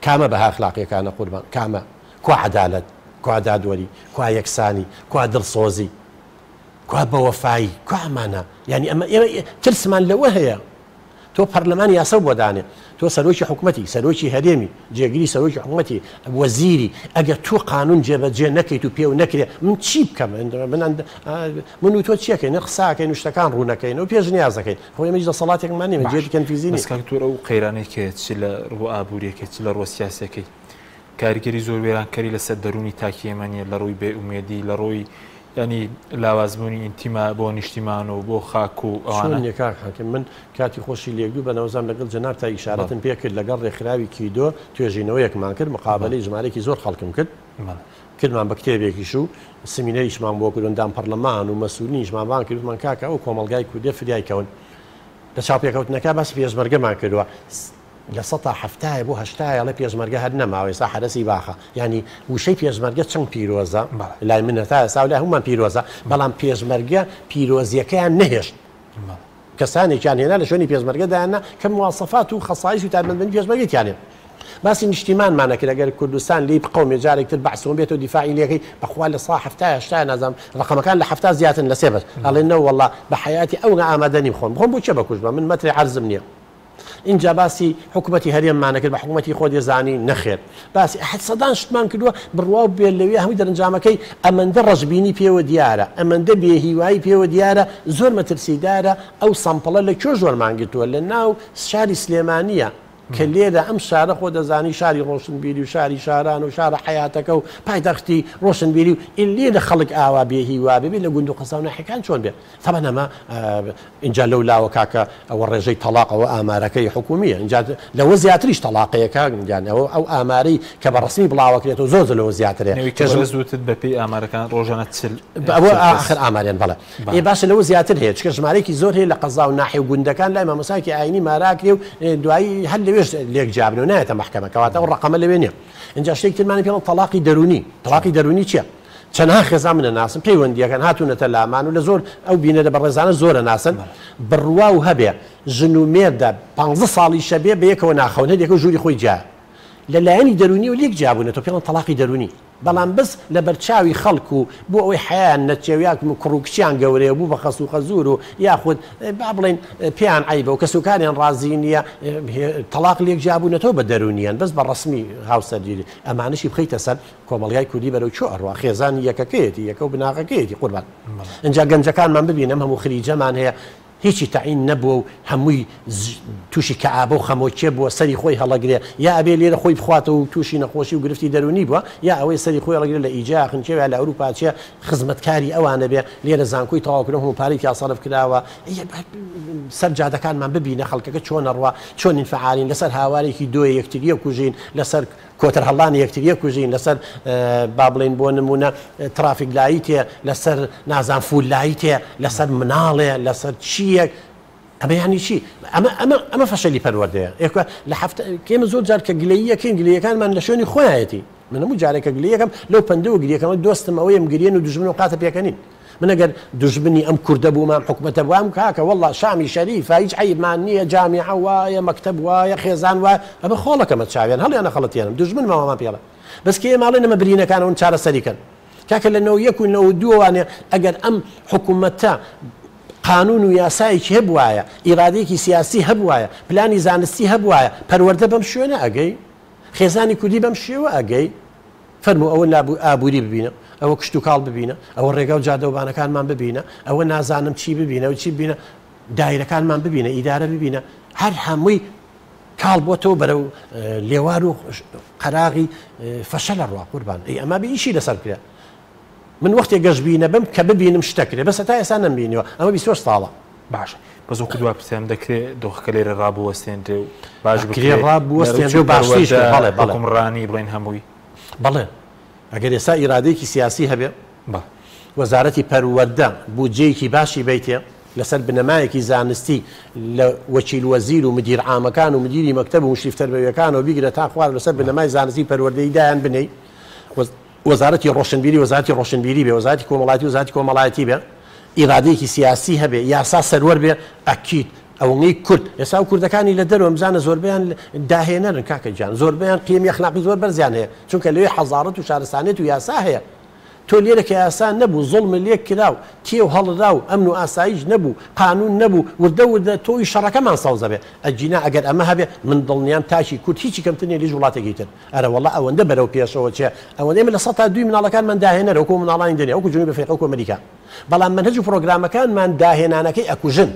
کامە بە ئەخلاقیەکانە قوربان کامە کوا عەدالەت کوا دادوەری کوا یەکسانی کوا دڵسۆزی کوا بەوەفایی کوا ئەمانە یعنی ئەمە ترسمان لەوە هەیە تۆ پەرلەمانی یاسە بۆ دانێ تۆ سەرۆکی حکوومەتی سەرۆکی هەرێمی جێگیری سەرۆکی حکوومەتی وەزیری ئەگەر تۆ قانون جێبەجێ نەکەیت و پێ و نەکرێ من چی بکەم من و تۆ چیەکەین قساکەین و شتەکان ڕوونەکەین و پێش نیازەکەی خۆی ئێمەش دەسەڵاتێکمان نیە جێتی کەنفیزی کەلتورە و قەیرانێکێ چی لە ڕوو ئابوووریەکە چی لە ڕۆ سیاسەکەی کاریگەری زۆر وێرانکەری لەسەر دەرونی تاکی ئێمەنیە لە ڕووی بێئومێدی لە ڕۆی ینی لاوازبوونی ئینتیما بۆ نیشتیمان و بۆ خاک و ئەوانە حاکم من کاتی خۆشی لێگو بە نەوەزان لەگەڵ جەناب تا ئیشارەتم پێ کرد لەگەڵ ڕێکخراوی کیدۆ توێژینەوەیەکمان کرد مقابلەی ژمارەی زۆر خەڵکم کرد کردمان بە کتێبێکیش و سمینەریشمان بۆ کردوندان پەرلەمان و مەسئولینیشمان کردمان کاکە ئەو کۆمەلگای کوردێ فریایکەون لە چاوپێکەوتنەکە باسی پێشمەرگەمان کردووە لە 170 بۆ 80 لە پێشمەرگە هەر نەماوەی سا حرەسی باخە ینی وشەی پێشمەرگە چەند پیرۆزە لای منە تا ئێستا لای هەمومان پیرۆزە بەڵام پێشمەرگە پیرۆزیەکەیان نەهێشت کەسانێکیان هێنا لە شوێنی پێشمەرگەدایانە کە مواصفات و خەسایس و تایبەتمەندی پێشمەرگەتیانێ باسی نیشتیمانمانەکە لەگەر کوردستان لی قەومێ جارێکتر بەحسەوە بێتەوە دیفاعی لێەکەی بەخوا لە سا 70 نازانم ڕقەمەکان لە 70 زیاتر لە سێ بەس ئەڵێنەوە وەڵڵا بە حیاتی ئەو ئامادەنی بخۆم بۆ چێ بەکوژ بە من مەتری عەرزم نییە اینجا باسی حکوومەتی هەرێممانە کرد بە حکوومەتی خۆ دێزانی نەخێر باسی سەدان شتمان کردووە بڕوا بێت لەوێ هەمووی دەرنجامەکەی ئەمەندە ڕەشببینی پێوە دیارە ئەمەندە بێهیوایی پێوە دیارە زۆر مەترسیدارە ئەو سەمپڵە لە کێ زۆرمانگرتووە لە ناو شاری سلێمانیە کە لێرە ئەم شارە خۆ دەزانی شاری ڕۆشنبیری و شاری شاران و شارە حیاتەکە و پایتەختی ڕۆشنبیری و لێرە خەڵک ئاوا بێهیوا بێ لە گوند و قەسا و ناحەکان چۆن بێت تەمە نەما اینجا لەو لاوە کاکە ئەوە ڕێژەی تەلاقەوە ئامارەکەی حکومیە اینجا لەوە زیاتریش تەلاقەیەکە گیانەوە ئەو ئامارەی کە بە ڕسمی بڵاوەکرێت و زۆر لەوە زیاترێ زووتت بەپی ئامارەکان ڕۆژانە ئەوە آخر ئاماریان بەڵێ ێ باشە لەوە زیاتر هەیە چکە ژمارەیەکی زۆر هەیە لە قەزا و ناحی و گوندەکان لای مامۆسایەکی ئاینی ماراکرێ و دوایی هەر لەوێ لێک جابن و نایەتە محکەمە کەواتە ئەو ڕقەمە لەوێ نییە اینجا شتێک ترمانی پێڵم تەلاقی دەرونی چییە؟ چەندها خێزان منە ناسن پەیوەندیەکان هاتوونەتە لامان و لە زۆر ئەو بینە لە بەڕێزانە زۆرە ناسن بڕوا و هەبێ ژن و مێردە 15 ساڵی شەبێ بە یەکەوە ناخەونە دێکە ژووری خۆی جا لەلایەنی دەرونی و لێک جابوونێتەوە پێڵم تەلاقی دەرونی بەڵام بس لە بەرچاوی خەڵکو و بۆ ئەوەی حیان نەچێویاک کوڕوکچیان گەورەیە بوو بە خەس و خەزور و یاخود با بڵێن پێیان عیبە و کەسوکاریان ڕازی نییە تەلاق لێک جابوونەتەوە بە دەرونیان بەس بە ڕسمی هاوسەرگیری ئەمانشی بخەیتە سەر کۆمەڵگای کوردی بەرەو چۆ ئەڕوا خێزانی یەکەکەیەتی یەکە و بناغەکەیەتی قوربان اینجا گەنجەکانمان ببینم هەموو خریجەمان هەیە هیچی تعین نەبووە و هەمووی تووشی کەعابە و خەمۆکێ بووە سەری خۆی هەڵەگرێ یا ئەبێ لێرە خۆی بخواتە و تووشی نەخۆشی و گرفتی دەرونی بووە یا ئەوەی سەری خۆی هەڵەگرێت لە ئیجا خنچێوە لە ئەوروپاچە خزمەتکاری ئەوانە بێ لێرە زانکۆی تەواوکردن و پارەی پیاسەرف کراوە سەر جادەکانمان ببینە خەڵکەکە چۆن ئەڕوا چۆن ئینفعالین لەسەر هاوارێکی دۆ یەکتریە کوژین لەسەر کۆتر هەڵانی یەکتریە کوژین لەسەر با بڵێن بۆ نمونە ترافیک لایی تێ لەسەر نازان فول لایی تێ لەسەر مناڵێ لەسەر چیەک ئەمە ینی چی ئەمە فەشەلی پەروەردەیە لە کێمە زۆر جار کە گلەیەکەین گلەیەکانمان لە شوێنی خۆیەتی من هەموو جارێکە گلەیەکەم لەو پەندە و گریەکەمە دۆستم ئەوەیەم گرێن و دوژمن و قاتە پێکەنین من ئەگەر دوژبنی ئەم کوردە بوومام حکومەتە بووام کاکە وەڵڵا شامی شەریف هیچ عیبمان نییە جامیعە وایە مەکتەب وایە خێزان وایە ئەمە خۆڵەکەمە چاویان هەڵیانە خەڵەتیانم دوژمن ماوەمان پێڵە بەس کێ ماڵێ نەمە برینەکانەوە چارەسەریکەن کاکە لە 91 و 92وانێ ئەگەر ئەم حکومەتە قانون و یاسایەکی هەبوایە ئیرادەیەکی سیاسی هەبوایە پلانی زانستی هەبوایە پەروەردە بەم شوێنە ئەگەی خێزانی کوردی بەم شێوە ئەگەی فەرموو ئەوە ئابووری ببینە ئەوە کشت و کاڵ ببینە ئەوە ڕێگە و جادەوبانەکانمان ببینە ئەوە نازانم چی ببینە و چی ببینە دایرەکانمان ببینە ئیدارە ببینە هەر هەمووی کاڵ بۆتەوە بەرەو لێوار و قەراغی فەشە لە ڕوا قوربان ئەمە بئیشی لەسەر کرا من وەختێ گەشتبینە بم کە ببینم شتەکرێ بەس تا ئێستا نەمبینیەوە ئەمە 20 ساڵە باش بەزۆ دووە پرسیام دەکرێت دۆخەکە لێرە ڕابوەستێنرێ و باش ڕابوەستێنرێ و باشیش حکومڕانی بڵێن هەمووی بەڵێ ئەگەر ئێستا ئیرادەیەکی سیاسی هەبێ وەزارەتی پەروەردە بودجەیەکی باشی بیتێ لەسەر بنەمایەکی زانستی لە وەکیل وەزیر و مدیر عامەکان و مدیری مەکتەب و مشریف تەربەویەکانەوە بیگرە تا خوار لەسەر بنەمای زانستی پەروەردەی دایان بنەی وەزارەتی ڕۆشنبیری بێ وەزارەتی کۆمەڵایەتی وەزارەتی کۆمەڵایەتی بێ ئیرادەیەکی سیاسی هەبێ یاسا سەروەر بێ ئەکید ئەوەی کورد ئێستا و کوردەکانی لە دەرەوە بزانە زۆربیان داهێنەرن کاکە جان زۆربیان قیمی ئەخلاقی زۆر بەرزیان هەیە چونکە لەوێ حەزارەت و شارستانێت و یاسا هەیە تۆ لێرە کە یاسا نەبوو زوڵم لێک کراو تێو هەڵدا و ئەمن و ئاسایش نەبوو قانون نەبوو وردە تۆی شەڕەکەمان سەوزە بێ ئەجینا ئەگەر ئەمە هەبێ من دڵنیام تاشی کورد هیچی کەمترنێ لێژ وڵاتێکی تر ئەرە وەڵا ئەوەندە بەرەو پێشەوە چێ ئەوەندە ئێمە لە 102 مناڵەکانمان داهێنەرە وەکو مناڵانی دنیا وەکو جنوبی ئەفریقا وەکو ئەمریکا بەڵام منهەج و پرۆگرامەکانمان داهێنانەکەی ئەکوژن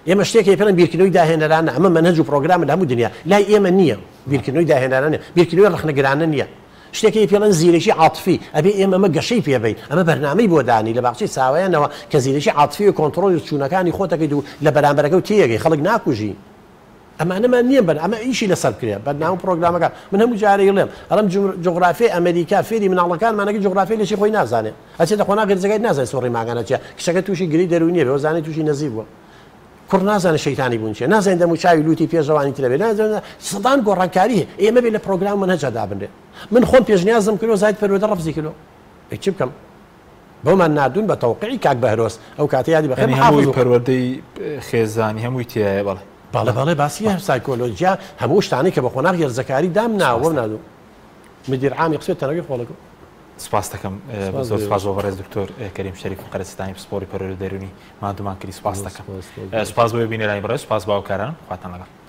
ئێمە شتێکی پێڵم بیرکردنەوەی داهێنەرانە ئەمە منهەج و پرۆگرامە لە هەموو دنیا لای ئێمە نییە بیرکردنەوەی داهێنەرانە بیرکردنەوەی ڕخنەگرانە نییە شتێکی پێڵەن زیرەشی عاتفی ئەبێ ئێمە مە گەشەی پێبین ئەمە بەرنامەی بۆ دانی لە باخچەی ساوایانەوە کە زیرەشی عاتفی و کۆنتڕۆلی چوونەکانی خۆتەکەیت و لە بەرامبەرەکە و تێگەی خەڵک ناکوژی ئەمانەمان نییە بن ئەمە ئیشی لەسەر کرێ بەرنامە پرۆگرامەکان من هەموو جارەی لێم ئەڵم جغرافیای ئەمریکا فێری مناڵەکانمانەکە جغرافیای لەشی خۆی نازانێت ئەچێتە خۆنا گەرجەکەی نازانێت سۆڕی ماگانە چیە کشەکە تووشی گری دەرونیە بێ زانێت تووشی نەزیب بووە کوڕ نازانە شەیتانی بوون چێ نازانین دەموچاوی لوتی پێشەوانی ترەبێ نازانە سەدان گۆڕانکاری ئێمە بێ لە پرۆگرام من هەجادا بنێ من خۆم پێشنیازم کردو زایت پەروەردە ڕەفزی کردو چی بکەم بۆمان نردون بە تەوقیعی کاک بەهرۆس ئەو کاتە یادی بەخێر هەمووی پەروەردەی خێزانی هەمووی تایە بەڵێ باڵێ باسی سایکۆلۆژیا هەموو شتانی کە بە خۆناغ هێرزەکاری دام ناوە نادوو مدیر عامی قسوێت تەنەوەی خۆڵەکە سپاس دەکەم زۆر سپاس بۆ بەڕێز دکتۆر کەریم شەریف و قەرزستانی پسپۆری پەروەردە دەرونی مادومان کردی سپاس دەکەم سپاس بۆ بینەرانی بەڕێز سپاس باوکاران خواتان لەگەڵ